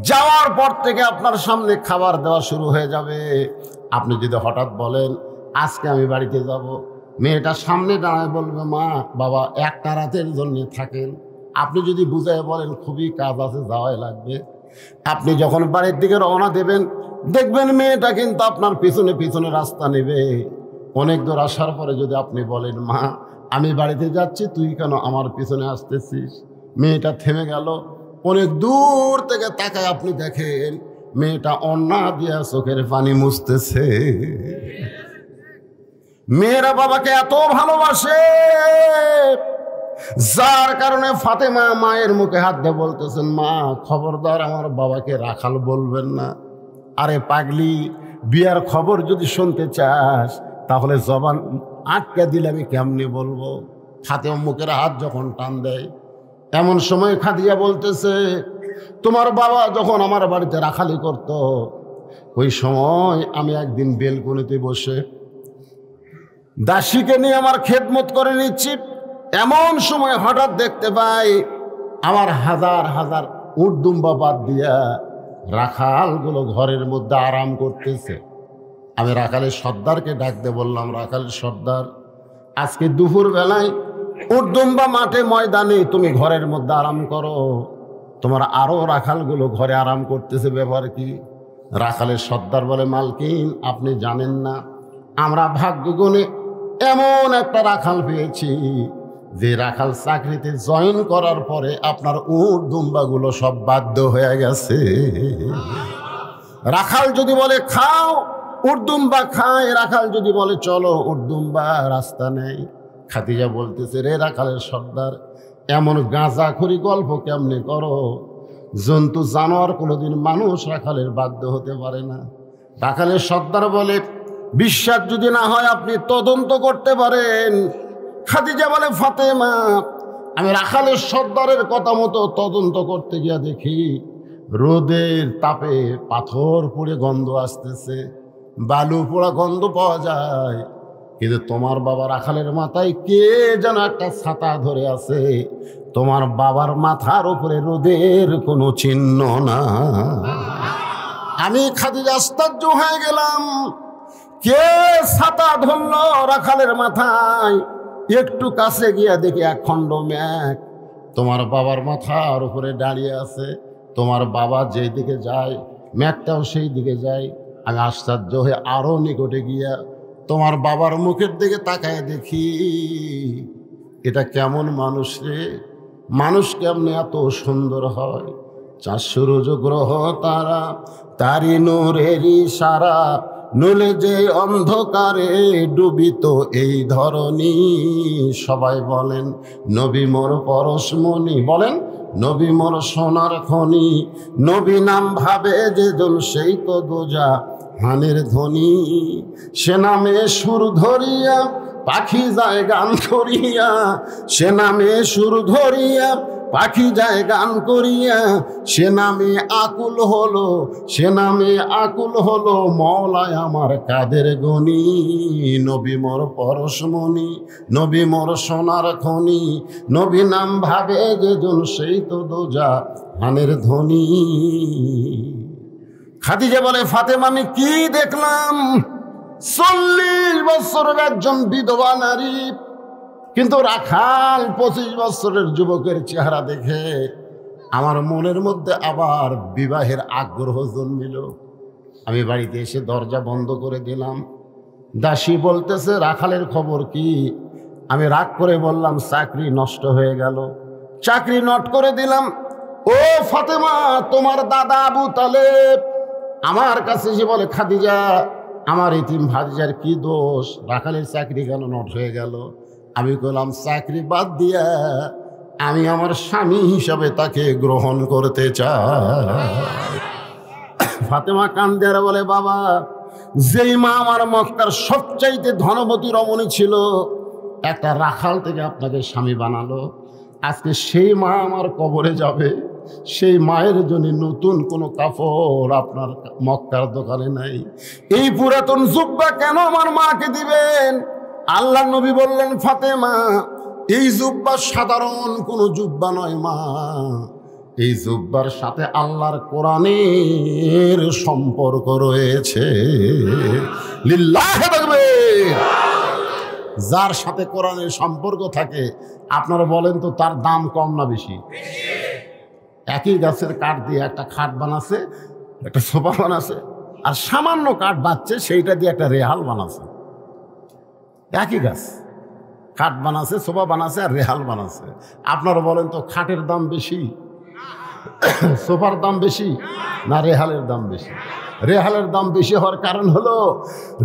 যাওয়ার পর থেকে আপনার সামনে খাবার দেওয়া শুরু হয়ে যাবে। আপনি যদি হঠাৎ বলেন আজকে আমি বাড়িতে যাব, মেয়েটা সামনে দাঁড়ায় বলবে, মা বাবা একটা রাতের জন্য থাকেন। আপনি যদি বুঝায় বলেন খুবই কাজ আছে, যাওয়াই লাগবে, আপনি যখন বাড়ির দিকে রওনা দেবেন দেখবেন মেয়েটা কিন্তু আপনার পিছনে পিছনে রাস্তা নেবে। অনেক দূর আসার পরে যদি আপনি বলেন, মা আমি বাড়িতে যাচ্ছি, তুই কেন আমার পিছনে আসতেছিস? মেয়েটা থেমে গেল। অনেক দূর থেকে তাকায় আপনি দেখেন মেয়েটা অন্না দিয়া চোখের পানি মুছতেছে। মেয়েরা বাবাকে এত ভালোবাসে, যার কারণে ফাতেমা মায়ের মুখে হাত দিয়ে বলতেছেন, মা খবরদার আমার বাবাকে রাখাল বলবেন না। আরে পাগলি, বিয়ার খবর যদি শুনতে চাস তাহলে জবান আটকে দিলে আমি কেমনি বলবো? ফাতেমা মুখের হাত যখন টান দেয়, এমন সময় খাদিজা বলতেছে, তোমার বাবা যখন আমার বাড়িতে রাখালি করত, ওই সময় আমি একদিন বেলকনিতে বসে দাসীকে নিয়ে আমার খেদমত করে নিচ্ছি। এমন সময় হঠাৎ দেখতে পাই আমার হাজার হাজার উট দুম্বা বাদ দিয়া রাখালগুলো ঘরের মধ্যে আরাম করতেছে। আমি রাখালের সর্দারকে ডাকতে বললাম, রাখালের সর্দার, আজকে দুপুর বেলায় উট দুম্বা মাঠে ময়দানে তুমি ঘরের মধ্যে আরাম করো, তোমার আরো রাখালগুলো ঘরে আরাম করতেছে, ব্যাপার কি? রাখালের সর্দার বলে, মালকিন আপনি জানেন না, আমরা ভাগ্যগুণে এমন একটা রাখাল পেয়েছি যে রাখাল চাকরিতে জয়েন করার পরে আপনার উট দুম্বাগুলো সব বাধ্য হয়ে গেছে। রাখাল যদি বলে খাও, উট দুম্বা খায়। রাখাল যদি বলে চলো, উট দুম্বা রাস্তা নেই। খাদিজা বলতেছে, রে রাখালের সর্দার, এমন গাঁজাখুরি গল্প কেমনে করো? জন্তু জানোয়ার কোনোদিন মানুষ রাখালের বাধ্য হতে পারে না। রাখালের সর্দার বলে, বিশ্বাস যদি না হয় আপনি তদন্ত করতে পারেন। খাদিজা বলে, ফাতেমা আমি রাখালের সর্দারের কথা মতো তদন্ত করতে গিয়া দেখি রোদের তাপে পাথর পুড়ে গন্ধ আসতেছে, বালু পোড়া গন্ধ পাওয়া যায়, কিন্তু তোমার বাবা রাখালের মাথায় কে যেন একটা ছাতা ধরে আছে, তোমার বাবার মাথার উপরে রোদের কোনো চিহ্ন না। আমি খাদিজা আশ্চর্য হয়ে গেলাম, কে ছাতা ধরল রাখালের মাথায়? একটু কাছে গিয়া দেখি এক খণ্ড মেঘ তোমার বাবার মাথার উপরে দাঁড়িয়ে আছে। তোমার বাবা যেই দিকে যায় মেঘটাও সেই দিকে যায়। আমি আশ্চর্য হয়ে আরো নিকটে গিয়া তোমার বাবার মুখের দিকে তাকায় দেখি, এটা কেমন মানুষ রে? মানুষ কেমনে এত সুন্দর হয়? 4 সূর্য গ্রহ তারা তারি নূরেরই সারা, নলে যে অন্ধকারে ডুবিত এই ধরনী। সবাই বলেন নবী মোর পরশমণি, বলেন নবী মোর সোনার খনি, নবী নাম ভাবে যেজন সেই তো দোজা হানের ধ্বনি। সে নামে সুর ধরিয়া পাখি যায় গান করিয়া, সে নামে সুর ধরিয়া পাখি যায় গান করিয়া, সে নামে আকুল হলো, সে নামে আকুল হলো মওলায় আমার কাদের গনি। নবী মোর পরশমণি, নবী মোর সোনার খনি, নবী নাম ভাবে যেজন সেই তো দোজা হানের ধ্বনি। খাদিজা বলে, ফাতেমা আমি কি দেখলাম? 40 বছরের একজন বিধবা নারী, কিন্তু রাখাল 25 বছরের যুবকের চেহারা দেখে আমার মনের মধ্যে আবার বিবাহের আগ্রহ জন্মিল। আমি বাড়িতে এসে দরজা বন্ধ করে দিলাম। দাসী বলতেছে, রাখালের খবর কি? আমি রাগ করে বললাম, চাকরি নষ্ট হয়ে গেল। চাকরি নট করে দিলাম। ও ফাতেমা, তোমার দাদা আবু তালেব আমার কাছে এসে বলে, খাদিজা আমার ইতিম ভাতিজার কি দোষ? রাখালের চাকরি কেন নট হয়ে গেল? আমি বললাম, চাকরি বাদ দিয়া আমি আমার স্বামী হিসাবে তাকে গ্রহণ করতে চাই। ফাতেমা কান্দে আর বলে, বাবা, যেই মা আমার মক্কার সবচাইতে ধনবতী রমণী ছিল, একটা রাখাল থেকে আপনাকে স্বামী বানালো, আজকে সেই মা আমার কবরে যাবে, সেই মায়ের জন্য নতুন কোনো কাপড় আপনার মক্কার দোকানে নাই। এই পুরাতন জুব্বা কেন আমার মাকে দিবেন? আল্লাহ নবী বললেন, ফাতেমা এই জুব্বা সাধারণ কোনো জুব্বা নয় মা, এই জুব্বার সাথে আল্লাহর কোরআনের সম্পর্ক রয়েছে। লিল্লাহি তাকবীর। যার সাথে কোরআনের সম্পর্ক থাকে, আপনারা বলেন তো তার দাম কম না বেশি? একই গাছের কাঠ দিয়ে একটা খাট বানাচ্ছে, একটা সোফা বানাচ্ছে, আর সামান্য কাঠ বাচ্ছে সেইটা দিয়ে একটা রেহাল বানাচ্ছে। একই গাছ, খাট বানাচ্ছে, সোফা বানাচ্ছে আর রেহাল বানাচ্ছে। আপনারা বলেন তো খাটের দাম বেশি, সোফার দাম বেশি না রেহালের দাম বেশি? রেহালের দাম বেশি হওয়ার কারণ হলো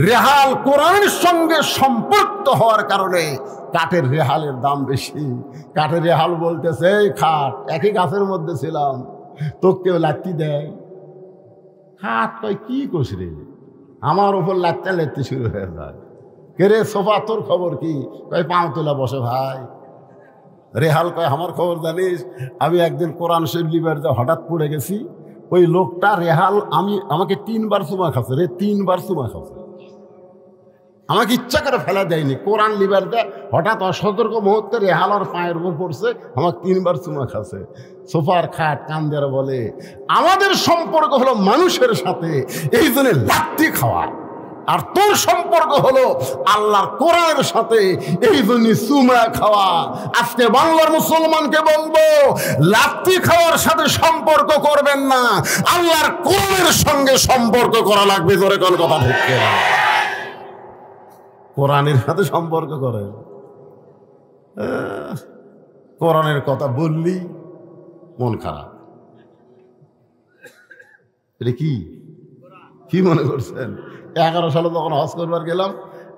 রেহাল কোরআনের সঙ্গে সম্পৃক্ত হওয়ার কারণে কাঠের রেহালের দাম বেশি। কাঠের রেহাল বলতেছে, এই খাট একই গাছের মধ্যে ছিলাম, তোকে কেউ লাত্তি দেয়? খাট কয়, কি কোষ রে, আমার উপর লাত্তা লেত্তি শুরু হয়ে যায়। কে রে সোফা, তোর খবর কি? কয়, পাও তোলা বসে ভাই। রেহাল কয়, আমার খবর জানিস? আমি একদিন কোরআন শরীফ লিবার হঠাৎ পড়ে গেছি, ওই লোকটা রেহাল আমাকে 3 বার চুমা খাচ্ছে রে, 3 বার চুমা খাচ্ছে। আমাকে ইচ্ছা করে ফেলা দেয়নি, কোরআন লিবার দেয় হঠাৎ অসতর্ক মুহূর্তে রেহাল আর পায়ের উপর পড়ছে, আমাকে 3 বার চুমা খাচ্ছে। সোফার খাট কান্দের বলে, আমাদের সম্পর্ক হলো মানুষের সাথে, এই জন্য লাত্তি খাওয়া, আর তোর সম্পর্ক হলো আল্লাহর কোরআনের সাথে, এই জন্য চুমা খাওয়া। আজকে বাংলার মুসলমানকে বলবো, লাত্তি খাওয়ার সাথে সম্পর্ক করবেন না, আল্লাহর কোরআনের সঙ্গে সম্পর্ক করা লাগবে। ধরে কোন কথা ঢুকে কোরআনের সাথে সম্পর্ক করেন। কোরআনের কথা বললি মন খারাপ। এটা কি কি মনে করছেন? 11 সালে যখন হজ করবার গেলাম,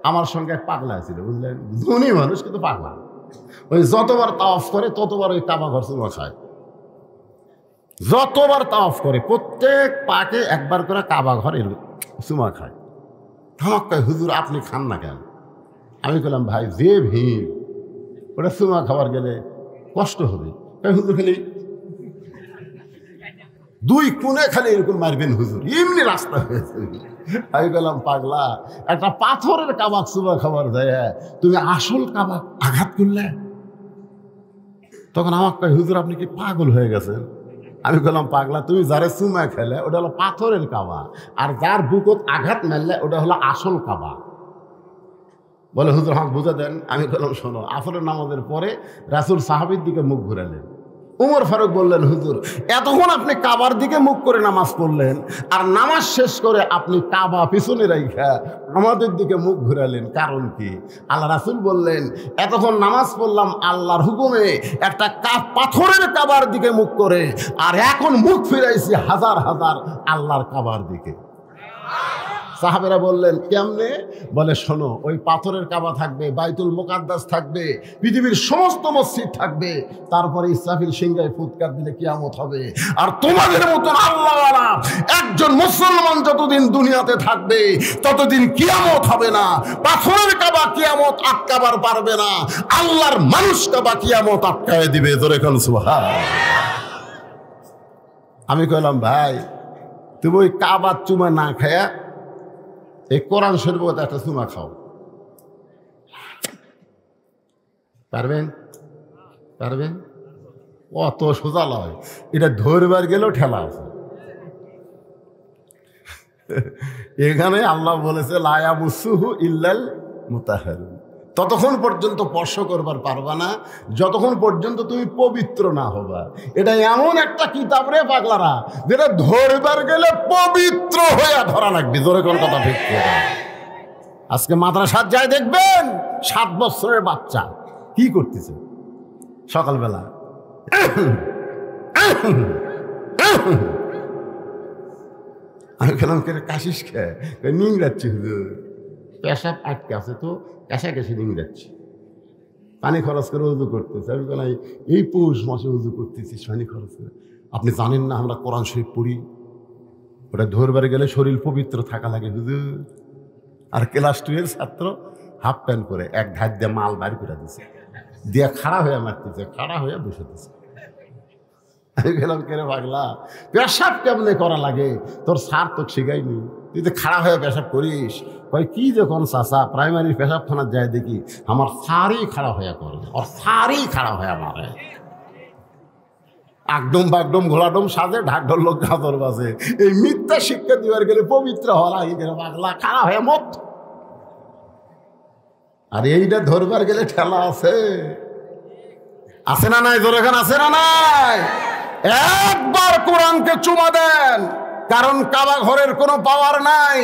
আমার সঙ্গে এক পাগলা ছিল, বুঝলেন, ধনী মানুষ কিন্তু পাগলা। ওই যতবার তাওয়াফ করে ততবার ওই কাবা ঘর চুমা খায়। যতবার তাওয়াফ করে প্রত্যেক পাকে একবার করে কাবা ঘরে চুমা খায়। আমাকে কয়, হুজুর আপনি খান না কেন? আমি বললাম, ভাই যে ভিড়, ওটা চুমা খাবার গেলে কষ্ট হবে। হুজুর খালি 2 কোণে খালি এরকম মারবেন হুজুর, এমনি রাস্তা হয়েছে। আমি বললাম, পাগলা, একটা পাথরের কাবাব চুমা খাবার যায়, তুমি আসল কাবাব আঘাত করলে? তখন আমাকে কয়, হুজুর আপনি কি পাগল হয়ে গেছেন? আমি বললাম, পাগলা, তুমি যারে চুমা খেলে ওটা হলো পাথরের কাবা, আর যার বুকত আঘাত মারলে ওটা হলো আসল কাবা। বলে, হুজুর আমাকে বুঝে দেন। আমি বললাম, শোনো, আসরের নামাজের পরে রাসূল সাহাবীর দিকে মুখ ঘুরালেন। উমর ফারুক বললেন, হুজুর এতক্ষণ আপনি কাবার দিকে মুখ করে নামাজ পড়লেন, আর নামাজ শেষ করে আপনি কাবা পিছনে রাইখা আমাদের দিকে মুখ ঘুরালেন, কারণ কি? আল্লাহ রাসূল বললেন, এতক্ষণ নামাজ পড়লাম আল্লাহর হুকুমে একটা পাথরের কাবার দিকে মুখ করে, আর এখন মুখ ফিরাইছি হাজার হাজার আল্লাহর কাবার দিকে। সাহাবেরা বললেন কেমনে? বলে শোনো, ওই পাথরের কাবা থাকবে, বাইতুল মুকাদ্দাস থাকবে, পৃথিবীর সমস্ত মসজিদ থাকবে, তারপরে ইসরাফিল সিংহায় ফুৎকার দিলে কিয়ামত হবে। আর তোমাদের মতন আল্লাহওয়ালা একজন মুসলমান যতদিন দুনিয়াতে থাকবে ততদিন কিয়ামত হবে না। পাথরের কাবা কিয়ামত আটকাবার পারবে না, আল্লাহর মানুষ কাবা কিয়ামত আটকায় দিবে। জোরে কোন সুবহানাল্লাহ। আমি কইলাম ভাই, তুমি ওই কাবার চুমা না খায়া এই কোরআন শরীফ একটা চুমা খাও, পারবেন? পারবেন? অত সোজা লয়, এটা ধরবার গেলেও ঠেলা আছে। এখানে আল্লাহ বলেছে লা ইয়ামুসুহু ইল্লাল মুতাহহারুন, ততক্ষণ পর্যন্ত স্পর্শ করবার পারবা না যতক্ষণ পর্যন্ত তুমি পবিত্র না হবা। এটা এমন একটা কিতাব রে পাগলারা, যেটা ধরবার গেলে পবিত্র হয়ে ধরা লাগবে। জোরে কোন কথা ঠিক করে। আজকে মাদ্রাসার যায় দেখবেন 7 বছরের বাচ্চা কি করতেছে সকালবেলা, আমি খেলাম কে কাশিস খেয়ে নিংড়াচ্ছি, হুজুর পেশাব আটকে আছে তো কাশাকাশি নিংড়াচ্ছি, পানি খরচ করে উজু করতেছে। আমি বললাম এই পৌষ মাসে উজু করতেছিস পানি খরচ করে? আপনি জানেন না আমরা কোরআন শরীফ পড়ি, ওটা ধরবার গেলে শরীর পবিত্র থাকা লাগে হুজুর। আর ক্লাস 2 এর ছাত্র হাফ প্যান্ট করে এক ধার দিয়ে মাল বার করে দিছে, দিয়ে খাড়া হয়ে মারতেছে, খাড়া হয়ে বসে দিছে। আমি গেলাম কেন পাগলা, পেশাব কেমনে করা লাগে তোর স্যার তো শিখাইনি, তুই তো খাড়া হয়ে পেশাব করিস। কয় কি যখন চাষা প্রাইমারি পেশাবখানার যায় দেখি আমার স্যারই খাড়া হয়ে করে, ওর স্যারই খাড়া হয়ে মারে, একদম বাগডম ঘোড়াডম সাজে ঢাকঢোল লোক গাদর বাজে। এই মিথ্যা শিক্ষা দিবার গেলে পবিত্র হওয়া লাগে কেন পাগলা, খাড়া হয়ে মত। আর এইটা ধরবার গেলে ঠেলা আছে, আছে না নাই? জোরে খান আছে না নাই? একবার কোরআনকে চুমা দেন, কারণ কাবা ঘরের কোনো পাওয়ার নাই।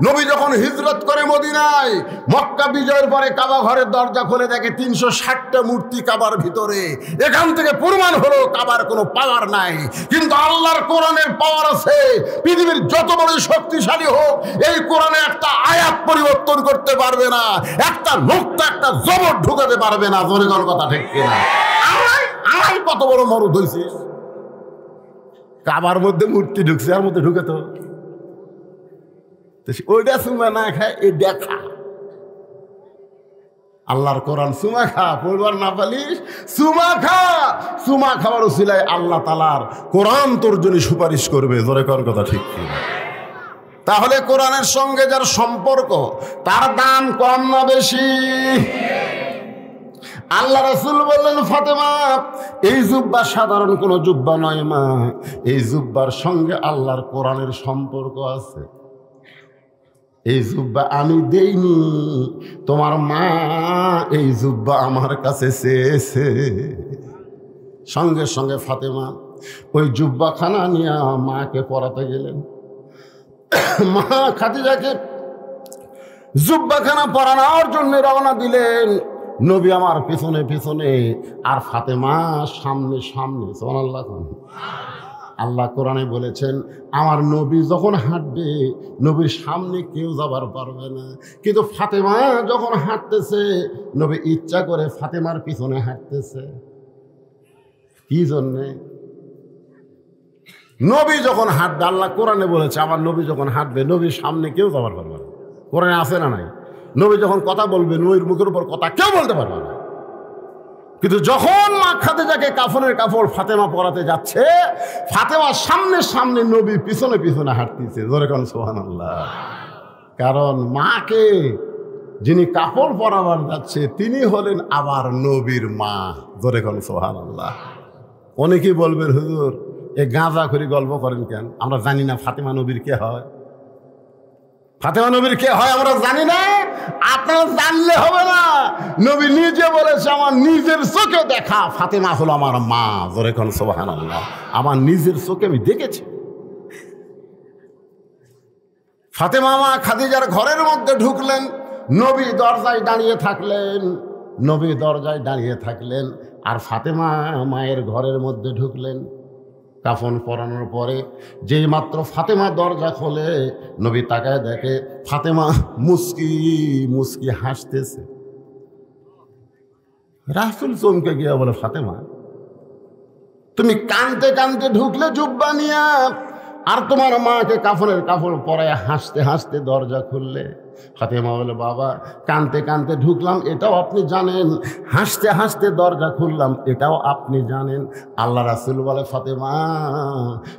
নবী যখন হিজরত করে মদিনায়, মক্কা বিজয়ের পরে কাবা ঘরের দরজা খুলে দেখে 360টা মূর্তি কাবার ভিতরে। এখান থেকে প্রমাণ হলো কাবার কোনো পাওয়ার নাই, কিন্তু আল্লাহর কোরআনের পাওয়ার আছে। পৃথিবীর যত বড় শক্তিশালী হোক, এই কোরআনে একটা আয়াত পরিবর্তন করতে পারবে না, একটা নোক্তা একটা জবর ঢুকাতে পারবে না। জোরে কোন কথা ঠিক কিনা? আড়াই কত বড় মরুদ হয়েছিস, কাবার মধ্যে মূর্তি ঢুকছে, আর মধ্যে ঢুকে তো ওইটা চুমা না খায় এই দেখা। আল্লাহর কোরআন চুমা খা, পড়বার না পালিস চুমা খা। চুমা খাওয়ার উসিলায় আল্লাহ তাআলার কোরআন তোর জন্য সুপারিশ করবে। জোরে কর কথা ঠিক কিনা? তাহলে কোরআনের সঙ্গে যার সম্পর্ক তার দাম কম না বেশি? আল্লাহ রাসূল বললেন, ফাতেমা এই জুব্বা সাধারণ কোনো জুব্বা নয় মা, এই জুব্বার সঙ্গে আল্লাহর কোরআনের সম্পর্ক আছে। এই জুব্বা আমি দেইনি, তোমার মা এই জুব্বা আমার কাছে চেয়েছে। সঙ্গে সঙ্গে ফাতেমা ওই জুব্বাখানা নিয়ে মাকে পরাতে গেলেন। মা খাদিজাকে জুব্বাখানা পরানোর জন্য রওনা দিলেন। নবী আমার পিছনে পিছনে, আর ফাতেমা সামনে সামনে। সুবহানাল্লাহ। আল্লাহ কোরআনে বলেছেন আমার নবী যখন হাঁটবে নবীর সামনে কেউ যাবার পারবে না, কিন্তু ফাতেমা যখন হাঁটতেছে নবী ইচ্ছা করে ফাতেমার পিছনে হাঁটতেছে। কি জন্যে? নবী যখন হাঁটবে, আল্লাহ কোরআনে বলেছে আমার নবী যখন হাঁটবে নবীর সামনে কেউ যাবার পারবে না। কোরআনে আছে না নাই? নবী যখন কথা বলবেন নবীর মুখের উপর কথা কেউ বলতে পারবে না। কিন্তু যখন মা খাদিজাকে কাফনের কাপড় ফাতেমা পরাতে যাচ্ছে, ফাতেমা সামনে সামনে, নবী পিছনে পিছনে হাঁটতেছে। জোরে কোন সুবহানাল্লাহ। কারণ মাকে যিনি কাপড় পরাবার যাচ্ছে তিনি হলেন আবার নবীর মা। জোরে কোন সুবহানাল্লাহ। অনেকেই বলবেন হুজুর এ গাঁজা করে গল্প করেন কেন? আমরা জানি না ফাতেমা নবীর কে হয়। ফাতেমা নবীর কে হয় আমরা জানি না, আপনারা জানলে হবে না। নবী নিজে বলেছে আমার নিজের চোখে দেখা ফাতেমা হলো আমার মা। জোরে কোন সুবহানাল্লাহ। আমার নিজের চোখে আমি দেখেছি। ফাতেমা মা খাদিজার ঘরের মধ্যে ঢুকলেন, নবী দরজায় দাঁড়িয়ে থাকলেন। নবী দরজায় দাঁড়িয়ে থাকলেন আর ফাতেমা মায়ের ঘরের মধ্যে ঢুকলেন। কাফন পরানোর পরে যেই মাত্র ফাতেমা দরজা খোলে, নবী তাকায় দেখে ফাতেমা মুস্কি মুস্কি হাসতেছে। রাসূল চমকে গিয়া বলে, ফাতেমা তুমি কানতে কানতে ঢুকলে জুব্বা নিয়া, আর তোমার মাকে কাফনের কাপড় পরায় হাসতে হাসতে দরজা খুললে। ফাতেমা বলে, বাবা কানতে কানতে ঢুকলাম এটাও আপনি জানেন, হাসতে হাসতে দরজা খুললাম এটাও আপনি জানেন। আল্লাহ রাসূল বলে, ফাতেমা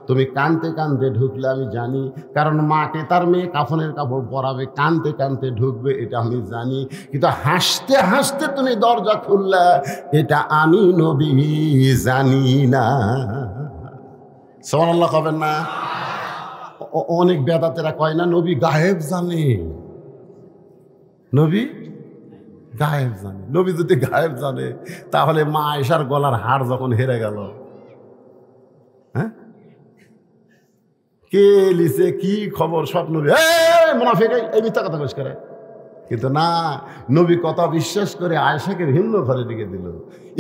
তুমি কানতে কানতে ঢুকলে আমি জানি, কারণ মাকে তার মেয়ে কাফনের কাপড় পরাবে, কানতে কানতে ঢুকবে এটা আমি জানি, কিন্তু হাসতে হাসতে তুমি দরজা খুললা এটা আমি নবী জানি না। সুবহানাল্লাহ কবেন না? অনেক বেদাতেরা কয় না নবী গায়েব জানে, নবী গায়েব জানে। নবী যদি গায়েব জানে তাহলে মা আয়েশার গলার হাড় যখন হেরে গেল, হ্যাঁ কে লিছে কি খবর সব নবী, মুনাফিক এই মিথ্যা কথা কইস করে। কিন্তু না, নবী কথা বিশ্বাস করে আয়েশাকে ভিন্ন ঘরে রেখে দিল।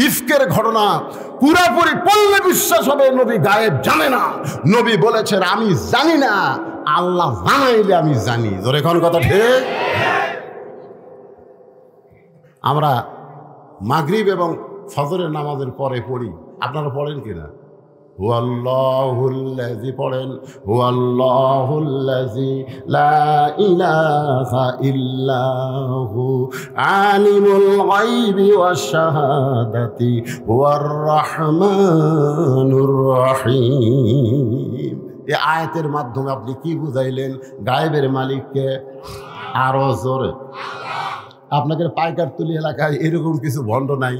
ইফকের ঘটনা পুরাপুরি পড়লে বিশ্বাস হবে নবী গায়েব জানে না। নবী বলেছেন আমি জানি না, আল্লাহ জানাইলে আমি জানি। জোরে কোন কথা ঠিক? আমরা মাগরিব এবং ফজরের নামাজের পরে পড়ি, আপনারা পড়েন কিনা? হুয়াল্লাহুল্লাযী পড়েন, হুয়াল্লাহুল্লাযী লা ইলাহা ইল্লাহু আলিমুল গায়বি ওয়াশ শাহাদাতি হুয়ার রাহমানুর রহিম। এই আয়াতের মাধ্যমে আপনি কি বুঝাইলেন? গায়েবের মালিককে। আরো জোরে। আপনাদের পাইকারতুলি এলাকায় এরকম কিছু ভণ্ড নাই?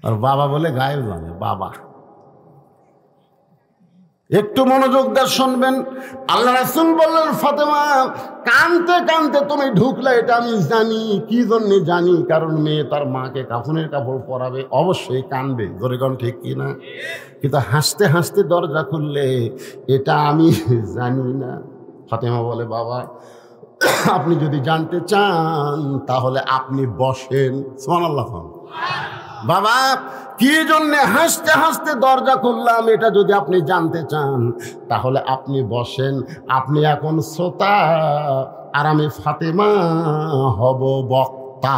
আর বাবা বলে গায়েব জানে। বাবা একটু মনোযোগ দিয়ে শুনবেন। আল্লাহ রাসূল বললেন, ফাতেমা কানতে কানতে তুমি ঢুকলে এটা আমি জানি। কি জন্য জানি? কারণ মেয়ে তার মাকে কাফনের কাপড় পরাবে, অবশ্যই কানবে। জোরে কোন ঠিক কিনা? কিন্তু হাসতে হাসতে দরজা খুললে এটা আমি জানি না। ফাতেমা বলে, বাবা আপনি যদি জানতে চান তাহলে আপনি বসেন। সুবহানাল্লাহ। বাবা কি জন্যে হাসতে হাসতে দরজা খুললাম এটা যদি আপনি জানতে চান তাহলে আপনি বসেন। আপনি এখন শ্রোতা আর আমি ফাতেমা হব বক্তা।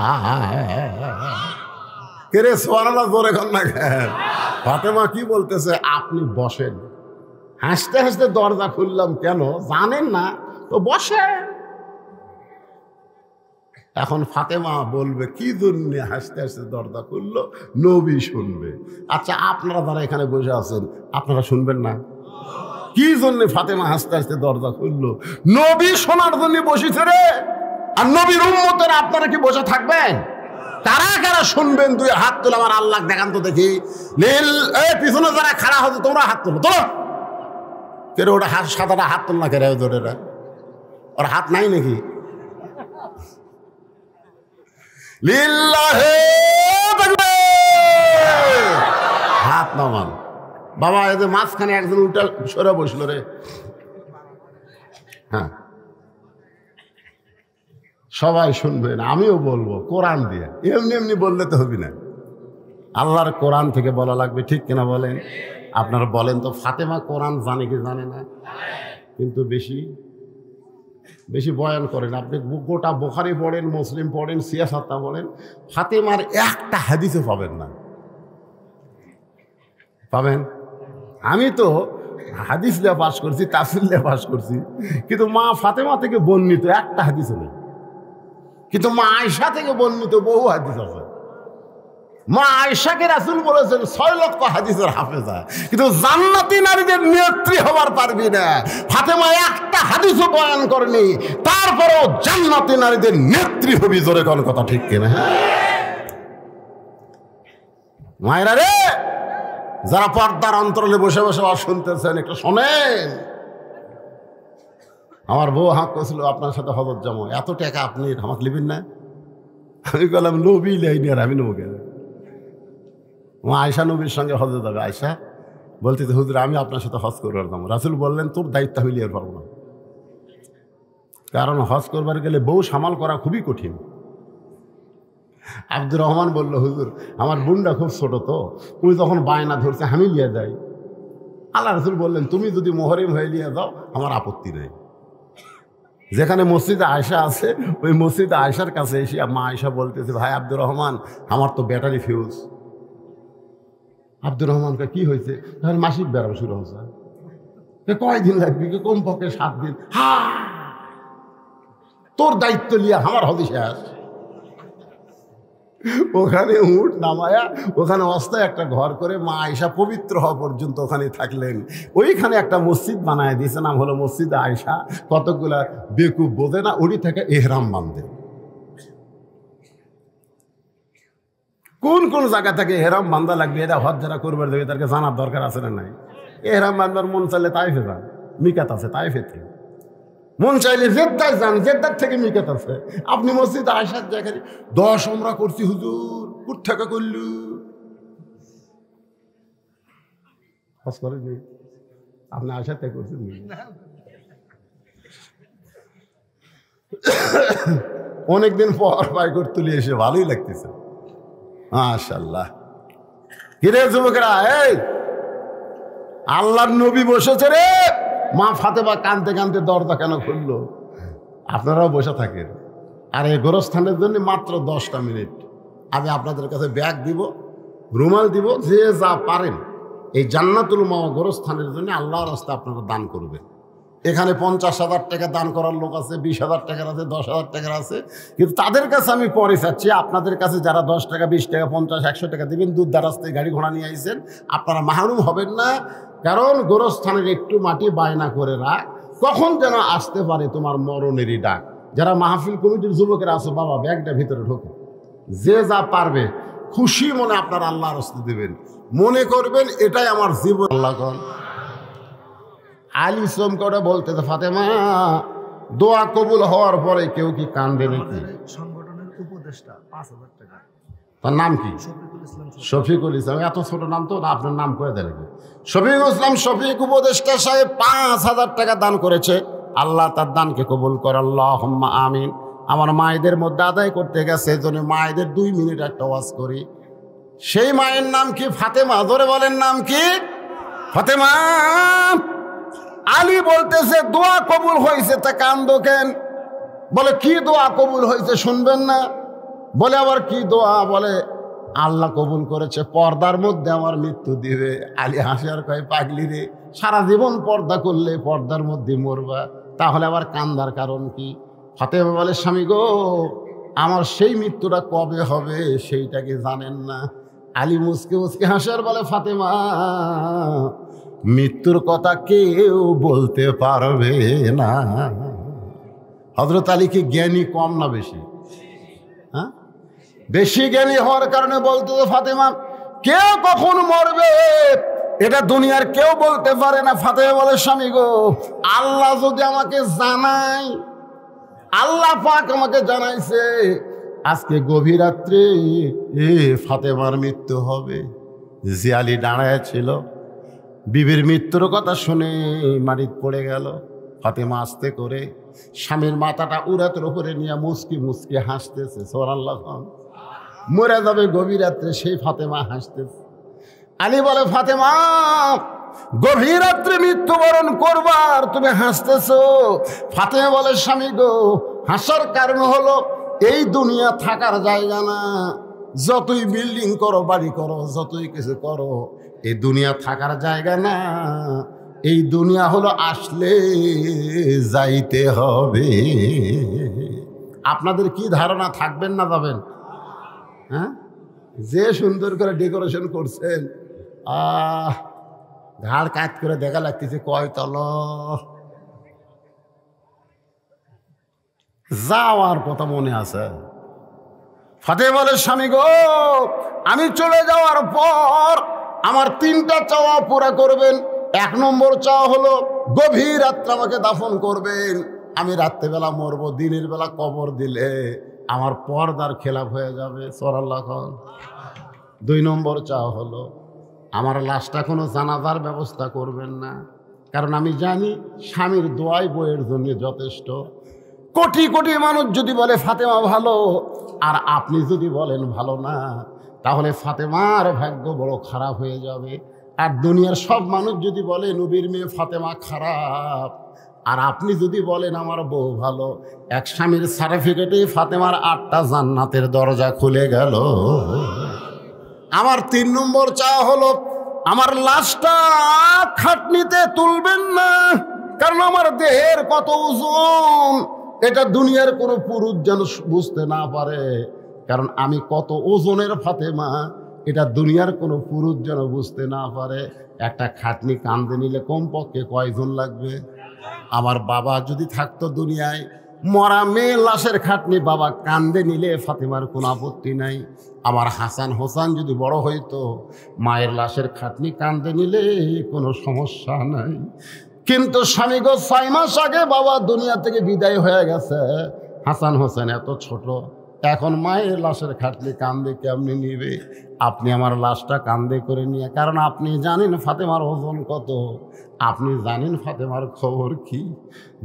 কে রে সুবহানাল্লাহ জোরে কর না কেন? ফাতেমা কি বলতেছে? আপনি বসেন। হাসতে হাসতে দরজা খুললাম কেন জানেন না তো বসেন। এখন ফাতেমা বলবে কি জন্য হাসতে হাসতে দরজা খুললো, নবী শুনবে। আচ্ছা আপনারা যারা এখানে বসে আছেন আপনারা শুনবেন না? কি জন্য ফাতেমা হাসতে হাসতে দরজা খুললো? নবী শোনার জন্য বসেছে রে। আর নবীর উম্মতেরা আপনারা কি বসে থাকবেন? কারা কারা শুনবেন? দুই হাত তুলে আমার আল্লাহ দেখান তো দেখি। নীল এই পিছনে যারা খাড়া হতো তোমরা হাত তুলো। তোলো কেরে ওটা হাত সাদাটা হাত তোল না কেরে ওটা ওর হাত নাই নাকি? লিল্লাহে হাত নামান। বাবা এদের মাঝখানে একজন উল্টা সরে বসলো রে। হ্যাঁ সবাই শুনবেন, আমিও বলবো কোরআন দিয়ে। এমনি এমনি বললে তো হবে না, আল্লাহর কোরআন থেকে বলা লাগবে। ঠিক কিনা বলেন? আপনারা বলেন তো ফাতেমা কোরআন জানে কি জানে না? কিন্তু বেশি বেশি বয়ান করেন। আপনি গোটা বুখারী পড়েন, মুসলিম পড়েন, সিয়াসাত্তা পড়েন, ফাতেমার একটা হাদিসও পাবেন না। পাবেন? আমি তো হাদিস নিয়ে পাস করছি, তাফসীর নিয়ে পাস করছি, কিন্তু মা ফাতেমা থেকে বর্ণিত একটা হাদিসও নেই। কিন্তু মা আয়েশা থেকে বর্ণিত বহু হাদিস আছে। মা আয়েশাকে রাসূল বলেছেন 6 লক্ষ হাদিসের হাফেজা, কিন্তু জান্নাতি নারীদের নেত্রী হবার পারবি না। ফাতেমা একটা হাদিসও বয়ান করেনি, তারপরেও জান্নাতি নারীদের নেত্রী হবি। জোরে কোন কথা ঠিক কিনা? মায়েরা রে, যারা পর্দার অন্তরালে বসে বসে শুনতেছেন একটু শোনেন। আমার বউ হাঁক করছিল আপনার সাথে হজরত যাবো, এত টাকা আপনি আমাকে নেবেন না? আমি বললাম নবী লাইনি আর আমি নেবো কেন? আয়েশা নবীর সঙ্গে হজে যাবে। আয়েশা বলতেছে হুজুর আমি আপনার সাথে হজ করবার যাবো। রাসূল বললেন তোর দায়িত্ব আমি নিতে পারবো না, কারণ হজ করবার গেলে বউ সামাল করা খুবই কঠিন। আব্দুর রহমান বলল, হুজুর আমার বোনটা খুব ছোট তো, উনি তখন বায়না ধরছে আমি নিয়ে যাই। আল্লাহ রসুল বললেন, তুমি যদি মোহরিম হয়ে নিয়ে যাও আমার আপত্তি নেই। যেখানে মসজিদে আয়েশা আছে ওই মসজিদে আয়েশার কাছে এসে মা আয়েশা বলতেছে, ভাই আব্দুর রহমান আমার তো ব্যাটারি ফিউজ। আব্দুর রহমানকে কি হয়েছে? তখন মাসিক ব্যায়াম শুরু হচ্ছে। কয়দিন লাগবে? কমপক্ষে 7 দিন। হা, তোর দায়িত্ব নিয়ে আমার হদি শেষ। ওখানে উঠ নামায়া ওখানে অস্থায় একটা ঘর করে মা আয়েশা পবিত্র হওয়া পর্যন্ত ওখানে থাকলেন। ওইখানে একটা মসজিদ বানায় দিয়েছে, নাম হলো মসজিদ আয়েশা। কতগুলা বেকুব বোঝে না, ওটি থেকে এহরাম বাঁধে। কোন কোন জায়গা থেকে এহরাম বান্ধা লাগবে এটা হজ যারা করবার দেবে তাকে জানার দরকার আছে না নাই? এহরাম বাঁধবার মন চাইলে তাইফে যান, মিকাত আছে তাইফেতে। মন চাইলে জেদ্দায় যান, জেদ্দার থেকে মিকাত আছে। আপনি মসজিদ আয়েশার জায়গায় 10 আমরা করছি হুজুর, কুট থেকে করলু হজ করেনি? আপনি আয়েশার থেকে করছেন? অনেকদিন পর পাই করতে তুলে এসে ভালোই লাগতেছে, মাশাআল্লাহ। কিরে যুবকেরা, এই আল্লাহর নবী বসেছে রে। মা ফাতেমা কাঁদতে কাঁদতে দরজা কেন খুললো? আপনারাও বসে থাকেন। আর এই গোরস্থানের জন্য মাত্র 10টা মিনিট আমি আপনাদের কাছে ব্যাগ দিব, রুমাল দিব, যে যা পারেন এই জান্নাতুল মাওয়া গোরস্থানের জন্য আল্লাহর রাস্তায় আপনারা দান করবেন। এখানে 50,000 টাকা দান করার লোক আছে, 20,000 টাকার আছে, 10,000 টাকার আছে। কিন্তু তাদের কাছে আমি পরে চাচ্ছি, আপনাদের কাছে যারা 10 টাকা, 20 টাকা, 50, 100 টাকা দেবেন, দূর দারাস্তায় গাড়ি ঘোড়া নিয়ে আইছেন, আপনারা মাহরুম হবেন না। কারণ গোরস্থানের একটু মাটি বায়না করে রাখ, কখন যেন আসতে পারে তোমার মরণেরই ডাক। যারা মাহফিল কমিটির যুবকেরা আছো, বাবা ব্যাগটা ভিতরে ঢোকে, যে যা পারবে খুশি মনে আপনারা আল্লাহর রাস্তায় দেবেন। মনে করবেন এটাই আমার জীবন। আল্লাহ আলী চমকটা বলতেছে, ফাতেমা দোয়া কবুল হওয়ার পরে কেউ কি কান্দে নাকি? সংগঠনের উপদেষ্টা 5,000 টাকা। তার নাম কি? শফিকুল ইসলাম। এত ছোট নাম তো না, আপনার নাম করে দেয়। শফিকুল ইসলাম শফিক উপদেষ্টা সাহেব 5,000 টাকা দান করেছে। আল্লাহ তার দানকে কবুল করে, আল্লাহুম্মা আমিন। আমার মায়েদের মধ্যে আদায় করতে গেছে, এই জন্য মায়েদের 2 মিনিট একটা ওয়াজ করি। সেই মায়ের নাম কি? ফাতেমা। ধরে বলেন নাম কি? ফাতেমা। আলী বলতেছে দোয়া কবুল হয়েছে, তা কান্দো কেন? বলে কি দোয়া কবুল হয়েছে শুনবেন না? বলে আবার কি দোয়া? বলে আল্লাহ কবুল করেছে, পর্দার মধ্যে আমার মৃত্যু দিবে। আলী হাসি আর কয়, পাগলি রে, সারা জীবন পর্দা করলে পর্দার মধ্যে মরবা, তাহলে আবার কান্দার কারণ কি? ফাতেমা বলে, স্বামী গো, আমার সেই মৃত্যুটা কবে হবে সেইটাকে জানেন না। আলী মুসকে মুসকে হাসার বলে, ফাতেমা মৃত্যুর কথা কেউ বলতে পারবে না। হযরত আলী কি জ্ঞানী কম না বেশি? হ্যাঁ, বেশি জ্ঞানী হওয়ার কারণে বলতে, ফাতেমা কে কখন মরবে এটা দুনিয়ার কেউ বলতে পারে না। ফাতেমা বলে, স্বামী গো, আল্লাহ যদি আমাকে জানায়, আল্লাহ পাক আমাকে জানাইছে আজকে গভীর রাত্রে ফাতেমার মৃত্যু হবে। যে আলী দাঁড়ায় ছিল, বিবির মৃত্যুর কথা শুনে মাটিতে পড়ে গেল। ফাতেমা আস্তে করে স্বামীর মাথাটা উরাতের উপরে নিয়ে মুসকি মুসকি হাসতেছে। সুবহানাল্লাহ। মরে যাবে গভীর রাত্রে, সেই ফাতেমা হাসতেছে। আলী বলে, ফাতেমা গভীর রাত্রে মৃত্যুবরণ করবার তুমি হাসতেছো? ফাতেমা বলে, স্বামী গো, হাসার কারণ হলো এই দুনিয়া থাকার জায়গা না। যতই বিল্ডিং করো, বাড়ি করো, যতই কিছু করো, এই দুনিয়া থাকার জায়গা না। এই দুনিয়া হলো আসলে যাইতে হবে। আপনাদের কি ধারণা, থাকবেন না যাবেন? হ্যাঁ, যে সুন্দর করে ডেকোরেশন করছেন, ঘাড় কাজ করে দেখা লাগতেছে কয় তল। যাওয়ার কথা মনে আছে? ফাতেমা বলে, স্বামী গো, আমি চলে যাওয়ার পর আমার 3টা চাওয়া পুরা করবেন। 1 নম্বর চাওয়া হলো গভীর রাত্রে আমাকে দাফন করবেন। আমি রাত্রেবেলা মরবো, দিনের বেলা কবর দিলে আমার পর্দার খেলাফ হয়ে যাবে। সুবহানাল্লাহ। 2 নম্বর চাওয়া হলো আমার লাশটা কোনো জানাজার ব্যবস্থা করবেন না, কারণ আমি জানি স্বামীর দোয়াই বইয়ের জন্য যথেষ্ট। কোটি কোটি মানুষ যদি বলে ফাতেমা ভালো, আর আপনি যদি বলেন ভালো না, তাহলে ফাতেমার ভাগ্য বড় খারাপ হয়ে যাবে। আর দুনিয়ার সব মানুষ যদি বলে নবীর মেয়ে ফাতেমা খারাপ, আর আপনি যদি বলেন আমার বউ ভালো, এক স্বামীর সার্টিফিকেটে ফাতেমার 8টা জান্নাতের দরজা খুলে গেল। আমার 3 নম্বর চাওয়া হলো, আমার লাশটা খাটনিতে তুলবেন না, কারণ আমার দেহের কত ওজন এটা দুনিয়ার কোনো পুরুষ যেন বুঝতে না পারে। কারণ আমি কত ওজনের ফাতেমা এটা দুনিয়ার কোনো পুরুষ যেন বুঝতে না পারে। একটা খাটনি কান্দে নিলে কমপক্ষে কয়জন লাগবে? আমার বাবা যদি থাকতো দুনিয়ায়, মরা মেয়ে লাশের খাটনি বাবা কান্দে নিলে ফাতেমার কোনো আপত্তি নাই। আমার হাসান হোসেন যদি বড় হইতো, মায়ের লাশের খাটনি কান্দে নিলে কোনো সমস্যা নাই। কিন্তু স্বামী গো 6 মাস আগে বাবা দুনিয়া থেকে বিদায় হয়ে গেছে, হাসান হোসেন এত ছোট, এখন মায়ের লাশের খাটনি কান্দে কেমনি নিবে? আপনি আমার লাশটা কান্দে করে নিয়ে, কারণ আপনি জানেন ফাতেমার ওজন কত, আপনি জানেন ফাতেমার খবর কি,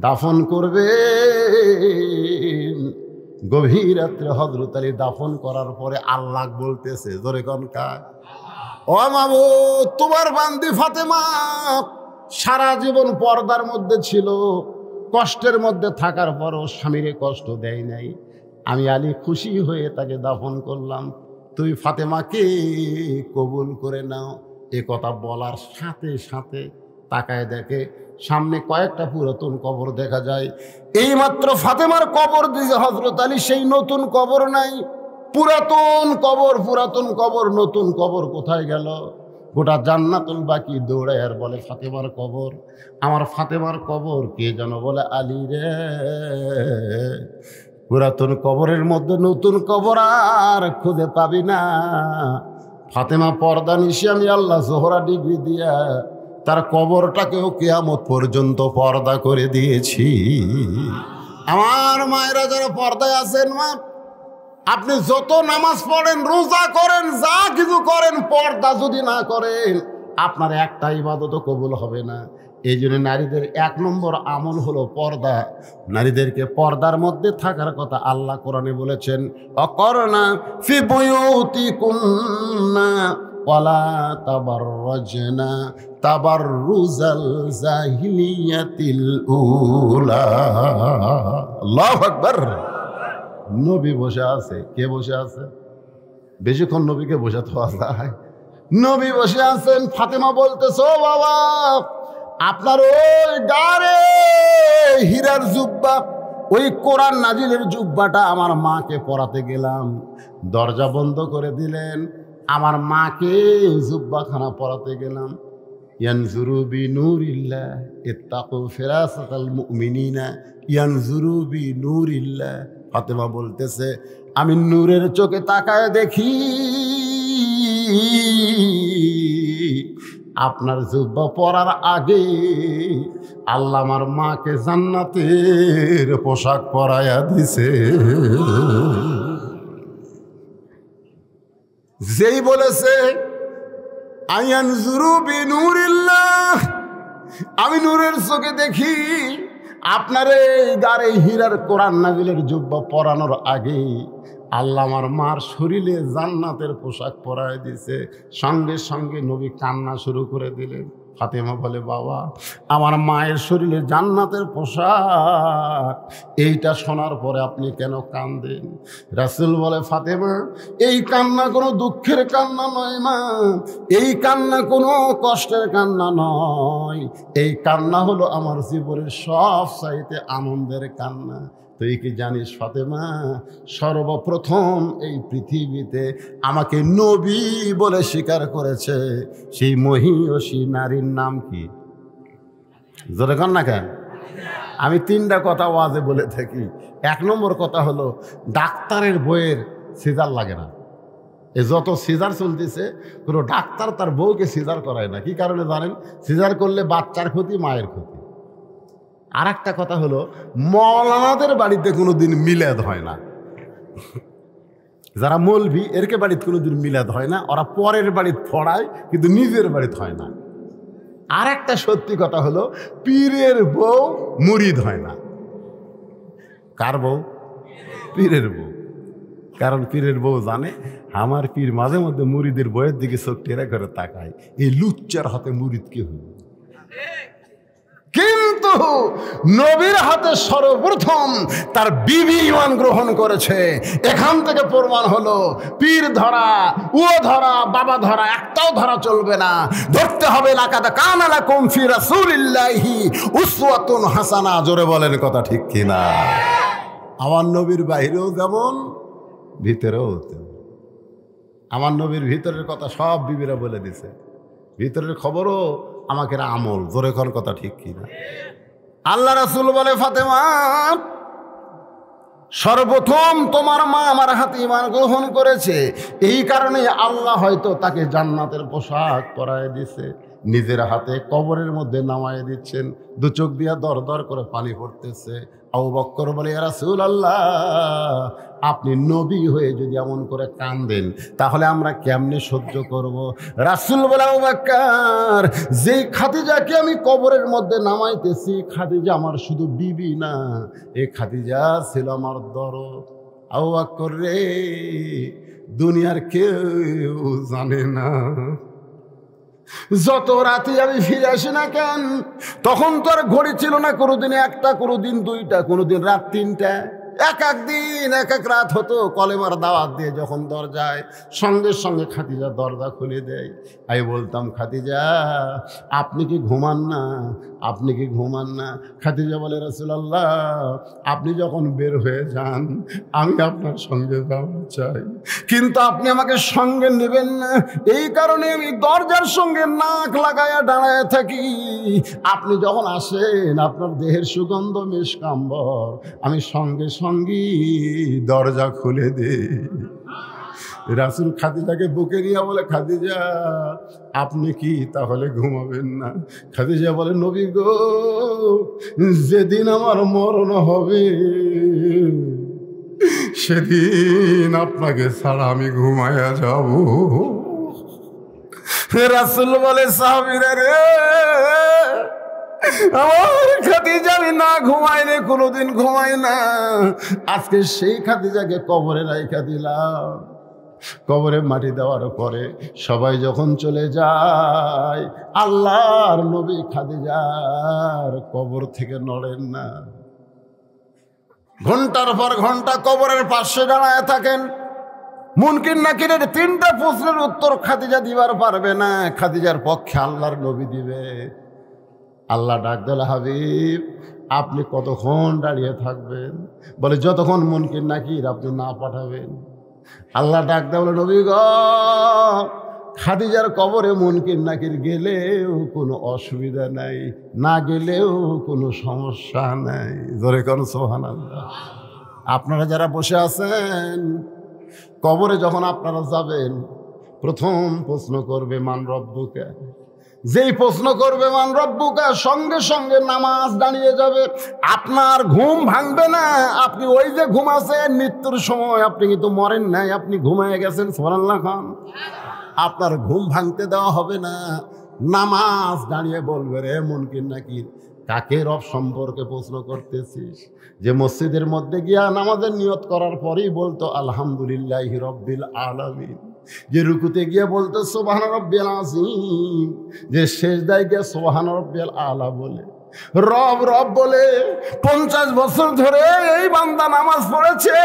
দাফন করবে। গভীর রাত্রে হযরত আলী দাফন করার পরে আল্লাহ বলতেছে, জোরে কনকা, ও মাবুদ, তোমার বান্দি ফাতেমা সারা জীবন পর্দার মধ্যে ছিল, কষ্টের মধ্যে থাকার পরও স্বামীরে কষ্ট দেয় নাই। আমি আলী খুশি হয়ে তাকে দাফন করলাম, তুই ফাতেমাকে কবুল করে নাও। এ কথা বলার সাথে সাথে তাকায় দেখে সামনে কয়েকটা পুরাতন কবর দেখা যায়। এইমাত্র ফাতেমার কবর দিয়েছে হযরত আলী, সেই নতুন কবর নাই, পুরাতন কবর। পুরাতন কবর, নতুন কবর কোথায় গেল? গোটা জান্নাতুল বাকি দৌড়ায় আর বলে ফাতেমার কবর, আমার ফাতেমার কবর কে যেন বলে আলী রে। পুরাতন কবরের মধ্যে নতুন কবর আর খুঁজে পাবি না। ফাতেমা পর্দা নিশি আমি আল্লাহ জোহরা ডিগ্রি দিয়া তার কবরটাকেও কিয়ামত পর্যন্ত পর্দা করে দিয়েছি। আমার মায়েরা যারা পর্দায় আছেন, মা আপনি যত নামাজ পড়েন, রোজা করেন, যা কিছু করেন, পর্দা যদি না করেন আপনার একটা ইবাদতও কবুল হবে না। এই জন্য নারীদের 1 নম্বর আমল হলো পর্দা। নারীদেরকে পর্দার মধ্যে থাকার কথা আল্লাহ কোরআনে বলেছেন, অকরনা ফি বুয়ুতিকুন্না ওয়ালা তাবাররাজনা তাবাররুজাল জাহিলিয়াতিল উলা। আল্লাহু আকবার। নবী বসে আছে, কে বসে আছে? বেশিক্ষণ নবীকে বোঝাতে হয়। নবী বসে আছেন, ফাতেমা বলতেছে, ও বাবা, আপনার ওই গারে হীরার জুব্বা, ওই কোরআন নাজিলের জুব্বাটা আমার মাকে পরাতে গেলাম, দরজা বন্ধ করে দিলেন। আমার মাকে জুব্বাখানা পরাতে গেলাম। ইয়ানজুরু বিনূরিল্লাহ ইত্তাকু ফিরাসাতাল মুমিনিনা ইয়ানজুরু বিনূরিল্লাহ। ফাতেমা বলতেছে, আমি নূরের চোখে তাকায় দেখি আপনার জুব্বা পরার আগে আল্লাহ আমার মাকে জান্নাতের পোশাক পরায়া দিছে। যেই বলেছে আয়ানজুরু বিনূরিল্লাহ, আমি নূরের চোখে দেখি আপনার এই গারে হীরার কোরআন নাজিলের জুব্বা পরানোর আগে আল্লাহ আমার মার শরীরে জান্নাতের পোশাক পরায় দিছে। সঙ্গে সঙ্গে নবী কান্না শুরু করে দিলেন। ফাতেমা বলে, বাবা, আমার মায়ের শরীরে জান্নাতের পোশাক, এইটা শোনার পরে আপনি কেন কান্দেন? রাসূল বলে, ফাতেমা, এই কান্না কোনো দুঃখের কান্না নয় মা, এই কান্না কোনো কষ্টের কান্না নয়, এই কান্না হলো আমার জীবনের সব চাইতে আনন্দের কান্না। তুই কি জানিস ফাতেমা, সর্বপ্রথম এই পৃথিবীতে আমাকে নবী বলে স্বীকার করেছে সেই মহিয়সী নারীর নাম কি? জোরে কর না কেন? আমি 3টা কথা ওয়াজে বলে থাকি। 1 নম্বর কথা হলো, ডাক্তারের বইয়ের সিজার লাগে না। এই যত সিজার চলতেছে, কোনো ডাক্তার তার বউকে সিজার করায় না। কি কারণে জানেন? সিজার করলে বাচ্চার ক্ষতি, মায়ের ক্ষতি। আর একটা কথা হলো, মৌলানাদের বাড়িতে কোনোদিন মিলাদ হয় না। যারা মৌলভী, এরকে বাড়িতে কোনোদিন মিলাদ হয় না। ওরা পরের বাড়িতে পড়ায়, কিন্তু নিজের বাড়িতে হয় না। আর একটা সত্যি কথা হলো, পীরের বউ মুরিদ হয় না। কার বউ? পীরের বউ। কারণ পীরের বউ জানে আমার পীর মাঝে মধ্যে মুরিদের বইয়ের দিকে চোখ টেরা করে তাকায়, এই লুচ্চার হাতে মুরিদ কে হইল। কিন্তু নবীর হাতে সর্বপ্রথম তার বিবি ঈমান গ্রহণ করেছে। এখান থেকে প্রমাণ হলো পীর ধরা, ও ধরা, বাবা ধরা একটাও ধরা চলবে না, ধরতে হবে লাকাদ কানা লাকুম ফি রাসূলিল্লাহি উসওয়াতুন হাসানা। জোরে বলেন কথা ঠিক কিনা? আমার নবীর বাইরেও যেমন ভিতরেও তেমন। আমার নবীর ভিতরের কথা সব বিবিরা বলে দিছে, ভিতরের খবরও আমাকে আমল। জোরে কোন কথা ঠিক কিনা? আল্লাহ রাসূল বলে, ফাতেমা সর্বপ্রথম তোমার মা আমার হাতে ঈমান গ্রহণ করেছে, এই কারণে আল্লাহ হয়তো তাকে জান্নাতের পোশাক পরায় দিছে, নিজের হাতে কবরের মধ্যে নামায় দিচ্ছেন। দু চোখ দিয়া দর দর করে পানি পড়তেছে। আবু বকর বলে, ইয়া রাসূলুল্লাহ, আপনি নবী হয়ে যদি এমন করে কাঁদেন তাহলে আমরা কেমনে সহ্য করব? রাসূল বলে, আবু বকর, যেই খাদিজাকে আমি কবরের মধ্যে নামাইতেছি, খাদিজা আমার শুধু বিবি না, এই খাদিজা ছিল আমার দরদ। আবু বকর রে, দুনিয়ার কেউ জানে না, যত রাতে আমি ফিরে আসি না কেন, তখন তো আর ঘড়ি ছিল না, কোনোদিন একটা, কোনোদিন দুইটা, কোনোদিন রাত তিনটা, এক এক দিন এক এক রাত হতো। কলেমার দাওয়াত দিয়ে যখন দরজায়, সঙ্গে সঙ্গে খাদিজা দরজা খুলে দেয়। আমি বলতাম, খাদিজা আপনি কি ঘুমান না, আপনি কি ঘুমান না? খাদিজা বলে, রাসূলুল্লাহ আপনি যখন বের হয়ে যান আমি আপনার সঙ্গে যাওয়া চাই, কিন্তু আপনি আমাকে সঙ্গে নেবেন না, এই কারণে আমি দরজার সঙ্গে নাক লাগায়া দাঁড়ায় থাকি। আপনি যখন আসেন আপনার দেহের সুগন্ধ মিশকাম্বর, আমি সঙ্গে সঙ্গী দরজা খুলে দেই। রাসূল খাদিজাকে বুকে নিয়ে বলে, খাদিজা আপনি কি তাহলে ঘুমাবেন না? খাদিজা বলে, নবী গো, যেদিন আমার মরণ হবে সেদিন আপনাকে ছাড়া আমি ঘুমায়া যাব। রাসূল বলে, সাহাবীরা রে, আমার খাদিজা আমি না ঘুমাইলে কোনোদিন ঘুমাই না, আজকে সেই খাদিজাকে কবরে রাইখা দিলাম। কবরে মাটি দেওয়ার পরে সবাই যখন চলে যায়, আল্লাহর নবী খাদিজার কবর থেকে নড়েন না। ঘন্টার পর ঘন্টা কবরের পাশে দাঁড়ায় থাকেন। মুনকির নাকিরের তিনটা প্রশ্নের উত্তর খাদিজা দিবার পারবে না, খাদিজার পক্ষে আল্লাহর নবী দিবে। আল্লাহ ডাক দিল, হাবিব আপনি কতক্ষণ দাঁড়িয়ে থাকবেন? বলে, যতক্ষণ মুনকির নাকির আপনি না পাঠাবেন। আল্লাহ ডাক দেয়, বলে, নবী গো, খাদিজার কবরে মুনকির নাকির গেলেও কোনো অসুবিধা নাই, না গেলেও কোনো সমস্যা নাই। জোরে করুন সুবহানাল্লাহ। আপনারা যারা বসে আছেন, কবরে যখন আপনারা যাবেন, প্রথম প্রশ্ন করবে মান রব্বুকা। যেই প্রশ্ন করবে মান রব্বুকা, সঙ্গে সঙ্গে নামাজ দাঁড়িয়ে যাবে। আপনার ঘুম ভাঙবে না। আপনি ওই যে ঘুমাছেন মৃত্যুর সময়, আপনি কিন্তু মরেন নাই, আপনি ঘুমিয়ে গেছেন। সুবহানাল্লাহ খান। আপনার ঘুম ভাঙতে দেওয়া হবে না। নামাজ দাঁড়িয়ে বলবে, রে মুনকির নাকির, কাকে রব সম্পর্কে প্রশ্ন করতেছিস? যে মসজিদের মধ্যে গিয়া নামাজের নিয়ত করার পরেই বলতো আলহামদুলিল্লাহি রব্বিল আলামিন, যে রুকুতে গিয়ে বলতো সুবহান রাব্বিয়াল আযীম, যে সেজদায় গিয়ে সুবহান রাব্বিয়াল আলা বলে, রব রব বলে 50 বছর ধরে এই বান্দা নামাজ পড়েছে,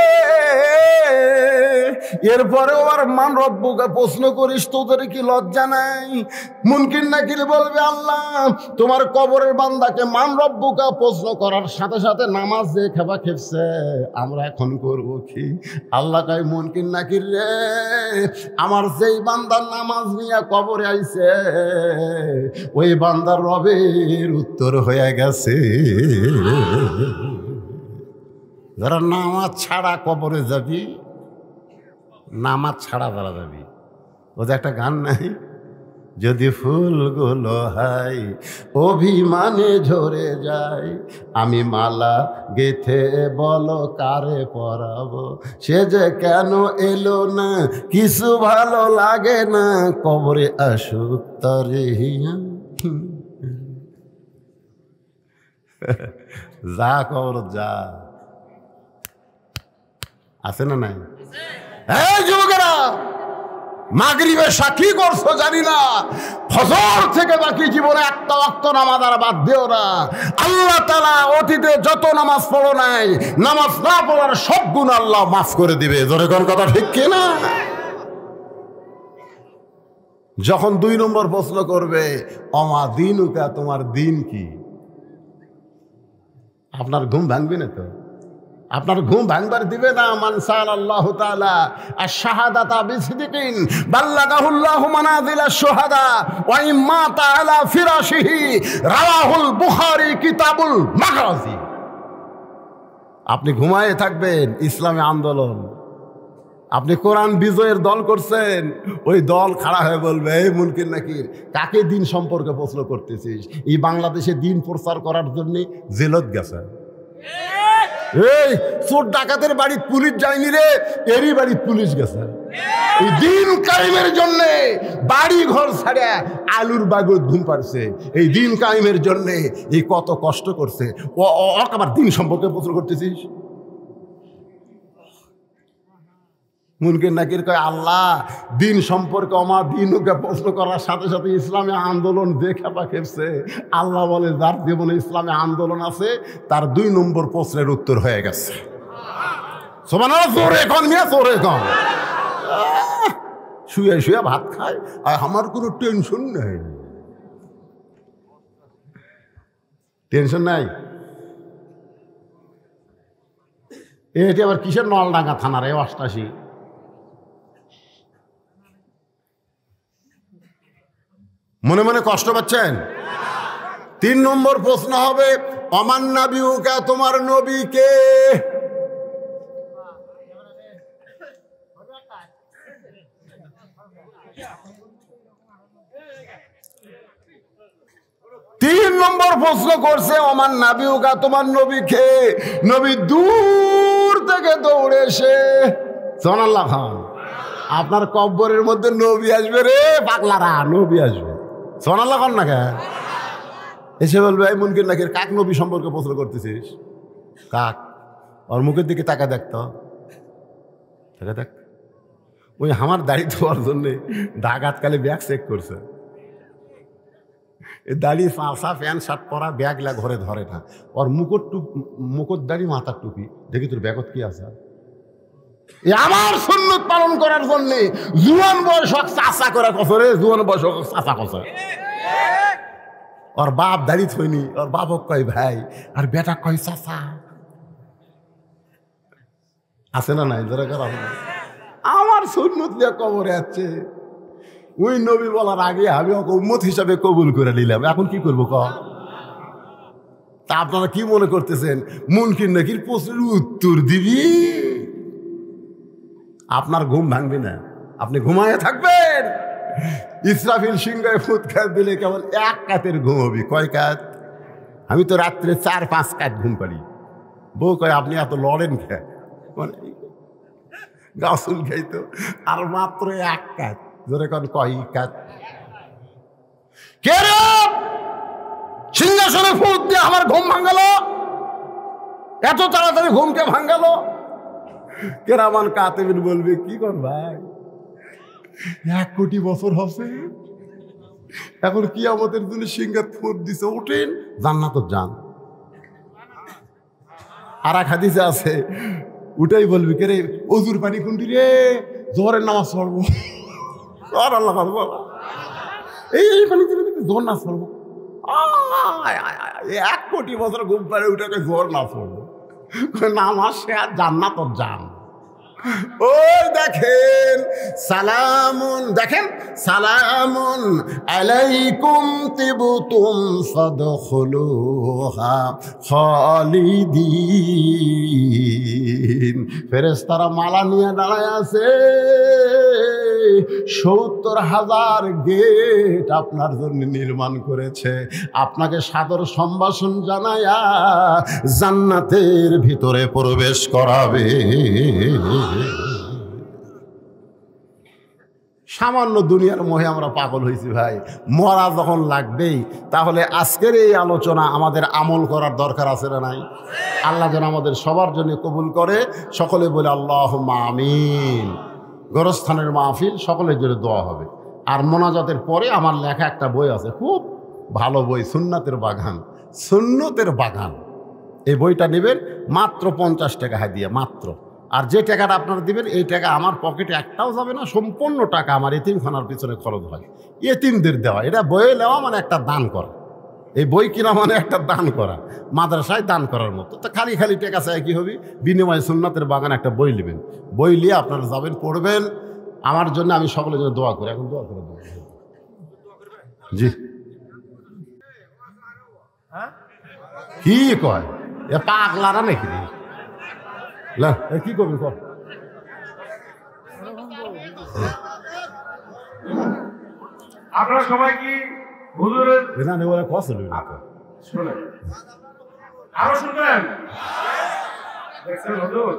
এরপরেও আর মান রব্বুকে প্রশ্ন করিস, তোদের কি লজ্জা নাই? মুনকির নাকির বলবে, আল্লাহ তোমার কবরের বান্দাকে মান রব্বুকে প্রশ্ন করার সাথে সাথে নামাজ যে খেপা খেপছে, আমরা এখন করবো কি? আল্লাহ কয়, মুনকির নাকির রে, আমার যেই বান্দার নামাজ নিয়ে কবরে আইছে, ওই বান্দার রবের উত্তর হয়ে গেছে। যারা নামাজ ছাড়া কবরে যাবি, নামাজ ছাড়া যারা যাবি, ওদের একটা গান নাই, যদি ফুলগুলো হাই অভিমানে ঝরে যায়, আমি মালা গেথে বলো কারে পরাবো, সে যে কেন এলো না, কিছু ভালো লাগে না, কবরে আসুক তরে হিয়া। যা কবর যা, আছে না নাই? এই যুবকেরা, মাগরিবের সাক্ষী করছো জানি না, ফজর থেকে বাকি জীবনে একটা ওয়াক্ত নামাজ আর বাদ দিও না। আল্লাহ তাআলা অতীতে যত নামাজ পড়ো নাই, নামাজ না পড়ার সব গুণ আল্লাহ মাফ করে দিবে। জোরে কোন কথা ঠিক কি না? যখন 2 নম্বর প্রশ্ন করবে, অমা দিনুকা, তোমার দিন কি, আপনার ঘুম ভাঙবে না তো? আপনার ঘুম ভাঙবার দিবে না। মান সাআলাল্লাহু তাআলা আশ-শাহাদাতা বিসিদিকিন বাল্লাগাহুল্লাহু মানাজিলাশ শুহাদা ওয়া ইম্মা তাআলা ফিরাশিহি, রাওয়াহুল বুখারী কিতাবুল মাগাজি। আপনি ঘুমায়ে থাকবেন, ইসলামী আন্দোলন, আপনি কোরআন বিজয়ের দল করছেন, ওই দল খাড়া হয়ে বলবে, এই মুনকির নাকির, কাকে দিন সম্পর্কে প্রশ্ন করতেছিস? এই বাংলাদেশে দিন প্রচার করার জন্য জেলত গেছে। এই চোর ডাকাতের বাড়ি পুলিশ যায়নি রে, এরই বাড়ি পুলিশ গেছে। এই দিন কায়েমের জন্য বাড়ি ঘর ছাড়া আলুর বাগর ঘুম পাড়ছে। এই দিন কায়েমের জন্য এই কত কষ্ট করছে, ও আবার দিন সম্পর্কে প্রশ্ন করতেছিস? মুনকির নাকির কয়, আল্লাহ দিন সম্পর্কে আমার দিনকে প্রশ্ন করার সাথে সাথে ইসলামী আন্দোলন যে খেপা খেপছে, আল্লাহ বলে যার জীবনে ইসলামী আন্দোলন আছে তার 2 নম্বর প্রশ্নের উত্তর হয়ে গেছে। সুবহানাল্লাহ, জোরে কোন মিয়া, জোরে কোন। শুয়ে শুয়ে ভাত খায় আর আমার কোনো টেনশন নেই। টেনশন নাই? এটি আবার কিসের নলডাঙ্গা থানার 88? মনে মনে কষ্ট পাচ্ছেন? 3 নম্বর প্রশ্ন হবে, অমান নাবিউকা, তোমার নবী কে? তিন নম্বর প্রশ্ন করছে, অমান নাবিউকা, তোমার নবী কে? নবী দূর থেকে দৌড়ে এসে, সুবহানাল্লাহ খান, আপনার কব্বরের মধ্যে নবী আসবে রে পাগলারা, নবী আসবে। সুবহানাল্লাহ খান না কে? এসে বলবে, এই মুনকির নাকির, কাক নবী সম্পর্কে প্রশ্ন করতেছিস? কাক? ওর মুখের দিকে তাকা দেখতো, তাকা দেখ। ওই আমার দাড়ি ধোয়ার জন্যে ডাকাতকালে ব্যাগ চেক করছে। দাড়ি পাঁচা, প্যান্ট শার্ট পরা, ব্যাগলা ঘরে ধরে না। ওর মুকুট দাড়ি, মাথার টুপি, দেখি তোর ব্যাগত কি আছে? আমার সুন্নত পালন করার জন্য জুয়ান বয়স চাষা করে কসরে, জুয়ান বয়স চাষা কসে। ওর বাপ দাড়ি থইনি, ওর বাপ কয় ভাই, আর বেটা কয় চাষা। আছে না নাই? আমার সুন্নত দিয়ে কবরে আছে। ওই নবী বলার আগে আমি ওকে উম্মত হিসাবে কবুল করে নিলাম, এখন কি করবো ক? তা আপনারা কি মনে করতেছেন মুনকির নাকির প্রশ্নের উত্তর দিবি? আপনার ঘুম ভাঙবে না, আপনি ঘুমায় থাকবেন। ইসরাফিল সিংহায় ফুৎকার দিলে কেবল 1 কাতের ঘুম হবে। কয় কাত? আমি তো রাত্রে 4-5 কাত ঘুম পারি। বউ কয়, আপনি এত লড়েন খেয়ে, মানে গাছুল খাইতো, আর মাত্র 1 কাত। জোরে কোন, কয় কাত? কে রে সিংহাসনে ফুৎ দিয়ে আমার ঘুম ভাঙালো? এত তাড়াতাড়ি ঘুমকে ভাঙালো? কেরামান কাতেবিন বলবে, কি কর ভাই, 1 কোটি বছর হচ্ছে, এখন কিয়ামতের জন্য সিংহাত ফুট দিছে, উঠেন জান্নাতে যান। আর এক হাদিসে আছে, উঠাই বলবি, কে রে অজুর পানি কোনটি রে, জোহরের নামাজ পড়বো। আর আল্লাহ এই পানি জোহর নামাজ পড়বো। 1 কোটি বছর ঘুম পারে উঠে জোহর নামাজ পড়বো। নামাজ সে আর জান্নাত যান। ওই দেখেন সালামুন, দেখেন সালামুন আলাইকুম তিবতুম ফাদখুলুহা খালিদিন। ফেরেশতারা মালা নিয়ে দাঁড়ায় আছে, 70,000 গেট আপনার জন্য নির্মাণ করেছে। আপনাকে সাদর সম্ভাষণ জানায়া জান্নাতের ভিতরে প্রবেশ করাবে। সামান্য দুনিয়ার মোহে আমরা পাগল হয়েছি ভাই। মরা যখন লাগবেই, তাহলে আজকের এই আলোচনা আমাদের আমল করার দরকার আছে না নাই? আল্লাহ যেন আমাদের সবার জন্য কবুল করে। সকলে বলে আল্লাহুম্মা আমিন। গোরস্থানের মাহফিল সকলের জন্য দোয়া হবে। আর মোনাজাতের পরে আমার লেখা একটা বই আছে, খুব ভালো বই, সুন্নাতের বাগান। সুন্নতের বাগান, এই বইটা নেবেন, মাত্র 50 টাকা হাদিয়া, মাত্র। আর যে টাকাটা আপনারা দিবেন, এই টাকা আমার পকেটে একটাও যাবে না, সম্পূর্ণ টাকা আমার এতিমখানার পিছনে খরচ হয়, এতিমদের দেওয়া। এটা বইয়ে নেওয়া মানে একটা দান করা, এই বই কিনা মানে একটা দান করা, মাদ্রাসায় দান করার মতো। তো খালি খালি টাকা চাই কী হবে? বিনিময়ে সুন্নাতের বাগান একটা বই নেবেন, বই নিয়ে আপনারা যাবেন, পড়বেন। আমার জন্য আমি সকলের জন্য দোয়া করি। এখন দোয়া করে দেবো। জি, কি কয় এ পাগলারা নাকি? কি করবি কর? আপনারা সবাই কি হুজুরের শুনেন? আরো শুনবেন? দেখছেন হুজুর?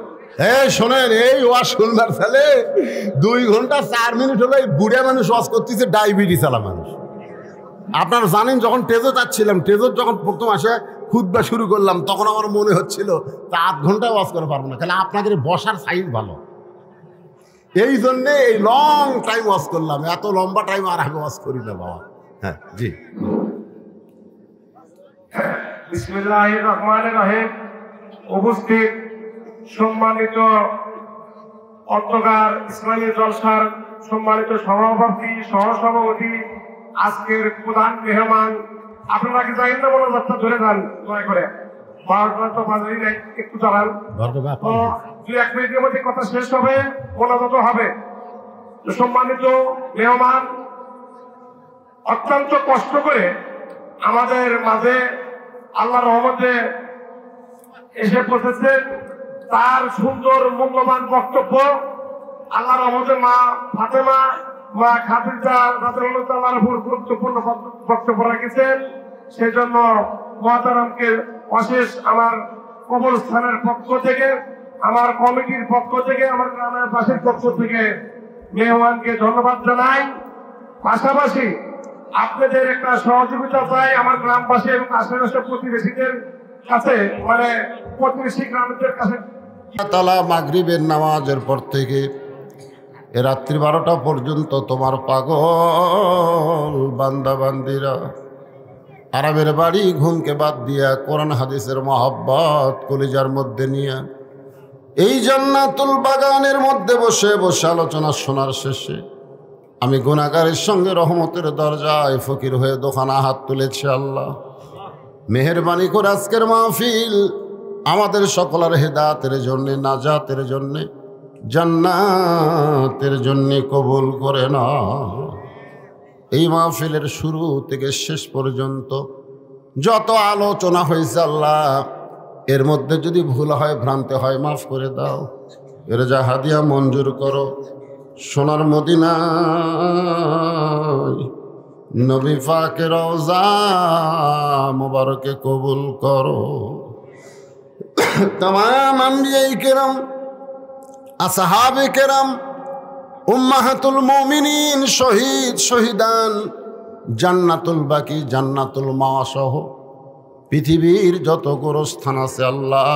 এই শোনেন, এই ওয়াজ শুনবার ছেলে 2 ঘন্টা 4 মিনিট হলো এই বুড়া মানুষ ওয়াজ করতেছে, ডায়াবেটিস আলা মানুষ। আপনারা জানেন, যখন টেজে যাচ্ছিলাম, টেজের যখন প্রথম আসে খুতবা শুরু করলাম, তখন আমার মনে হচ্ছিল তা 8 ঘন্টায় ওয়াজ করে পারবো না, কারণ আপনাদের বসার সাইজ ভালো, এই জন্যে এই লং টাইম ওয়াজ করলাম। এত লম্বা টাইম আর আগে ওয়াজ করি না বাবা। হ্যাঁ, জি। বিসমিল্লাহির রহমানির রহিম। উপস্থিত সম্মানিত অধ্যকার ইসলামী জলসার সম্মানিত সভাপতি, সহসভাপতি, আজকের প্রধান মেহমান, আপনারা কি জানেন না? বলো যাত্রা ধরে যান দয়া করে, 12টা তো বাজেই নাই, একটু চালান। তো 2-1 মিনিটের মধ্যে কথা শেষ হবে, মোনাজাত হবে। সম্মানিত মেহমান অত্যন্ত কষ্ট করে আমাদের মাঝে আল্লাহর রহমতে এসে পৌঁছেছেন। তার সুন্দর মূল্যবান বক্তব্য আল্লাহর রহমতে মা ফাতেমা, মা খাদিজা রাদিয়াল্লাহু তাআলার উপর গুরুত্বপূর্ণ বক্তব্য রেখেছেন। সেই জন্য মুহতারামকে অশেষ আমার কবরস্থানের পক্ষ থেকে, আমার কমিটির পক্ষ থেকে, আমার গ্রামের বাসীর পক্ষ থেকে মেহমানকে ধন্যবাদ জানাই। পাশাপাশি আপনাদের একটা সহযোগিতা চাই আমার গ্রামবাসী এবং আশেপাশের প্রতিবেশীদের কাছে, মানে প্রতিবেশী গ্রামদের কাছে। তাআলা মাগরিবের নামাজের পর থেকে এ রাত্রি 12টা পর্যন্ত তোমার পাগল বান্দা বান্দিরা আরামের বাড়ি ঘুমকে বাদ দিয়া কোরআন হাদিসের মহব্বত কলিজার মধ্যে নিয়ে এই জান্নাতুল বাগানের মধ্যে বসে বসে আলোচনা শোনার শেষে আমি গুনাহগারের সঙ্গে রহমতের দরজায় ফকির হয়ে দোকানা হাত তুলেছি। আল্লাহ মেহেরবানি করে আজকের মাহফিল আমাদের সকলের হেদায়েতের জন্যে, নাজাতের জন্যে, জান্নাতের জন্যে কবুল করে না। এই মাহফিলের শুরু থেকে শেষ পর্যন্ত যত আলোচনা হয়েছে আল্লাহ, এর মধ্যে যদি ভুল হয়, ভ্রান্তি হয়, মাফ করে দাও। এর যা হাদিয়া মঞ্জুর করো। সোনার মদিনায় নবী পাকের রওজা মোবারকে কবুল করো। तमाम अंबियाए किराम, আসহাবে কেরাম, উম্মাহাতুল মুমিনিন, শহীদ শহীদান, জান্নাতুল বাকি, জান্নাতুল মাওয়া সহ পৃথিবীর যত গোরস্থান আছে আল্লাহ,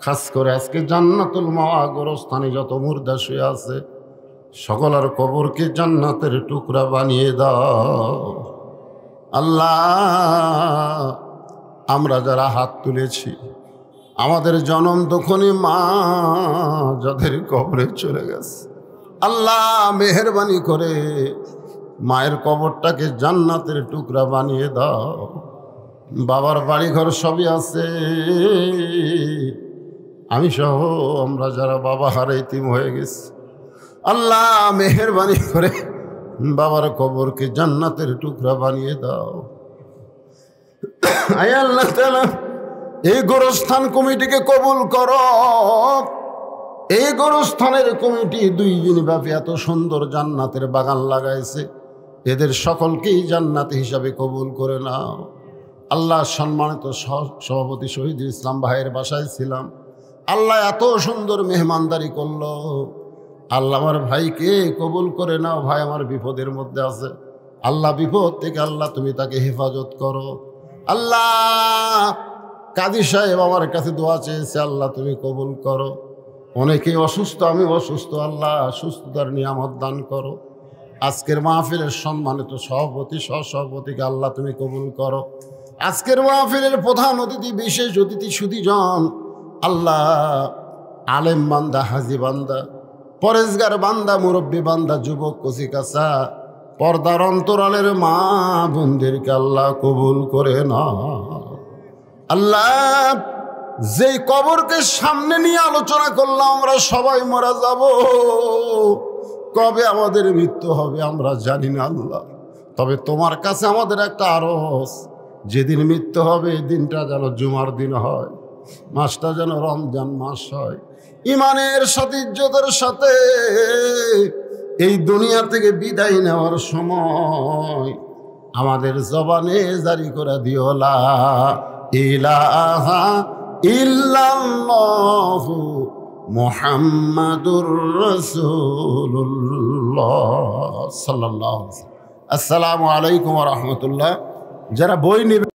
খাস করে আজকে জান্নাতুল মাওয়া গোরস্থানে যত মুর্দা শুয়ে আছে সকলের কবরকে জান্নাতের টুকরা বানিয়ে দাও আল্লাহ। আমরা যারা হাত তুলেছি, আমাদের জনম তখনই মা যাদের কবরে চলে গেছে আল্লাহ, মেহেরবানি করে মায়ের কবরটাকে জান্নাতের টুকরা বানিয়ে দাও। বাবার বাড়িঘর সবই আছে, আমি সহ আমরা যারা বাবা হারে ইতিম হয়ে গেছি আল্লাহ, মেহেরবানি করে বাবার কবরকে জান্নাতের টুকরা বানিয়ে দাও। আয় আল্লাহ তাআলা, এই গোরস্থান কমিটিকে কবুল করো। এই গোরস্থানের কমিটি 2 দিন ব্যাপী এত সুন্দর জান্নাতের বাগান লাগাইছে, এদের সকলকেই জান্নাত হিসাবে কবুল করে নাও আল্লাহ। সম্মানিত সভাপতি শহীদুল ইসলাম ভাইয়ের বাসায় ছিলাম আল্লাহ, এত সুন্দর মেহমানদারি করলো আল্লাহ আমার ভাইকে কবুল করে নাও, ভাই আমার বিপদের মধ্যে আছে। আল্লাহ বিপদ থেকে আল্লাহ তুমি তাকে হেফাজত করো। আল্লাহ কাজী সাহেব আমার কাছে দোয়া চেয়েছে, আল্লাহ তুমি কবুল করো। অনেকেই অসুস্থ, আমি অসুস্থ, আল্লাহ সুস্থতার নিয়ামত দান করো। আজকের মাহফিলের সম্মানিত সভাপতি সহসভাপতিকে আল্লাহ তুমি কবুল করো। আজকের মাহফিলের প্রধান অতিথি, বিশেষ অতিথি সুধীজন, আল্লাহ আলেম বান্দা, হাজি বান্দা, পরেজগার বান্দা, মুরব্বী বান্দা, যুবক কচিকাচা, পর্দার অন্তরালের মা বোনদেরকে আল্লাহ কবুল করে না। আল্লাহ যেই কবরকে সামনে নিয়ে আলোচনা করলাম, আমরা সবাই মারা যাব, কবে আমাদের মৃত্যু হবে আমরা জানি না আল্লাহ। তবে তোমার কাছে আমাদের একটা আরজ, যেদিন মৃত্যু হবে এই দিনটা যেন জুমার দিন হয়, মাসটা যেন রমজান মাস হয়। ইমানের সাথে, ইজ্জতের সাথে এই দুনিয়া থেকে বিদায় নেওয়ার সময় আমাদের জবানে জারি করে দিও লা ইলাহা ইল্লাল্লাহু মুহাম্মাদুর রাসূলুল্লাহ সাল্লাল্লাহু আলাইহি ওয়াসাল্লাম। আসসালামু আলাইকুম ওয়া রাহমাতুল্লাহ। যারা বই নেবে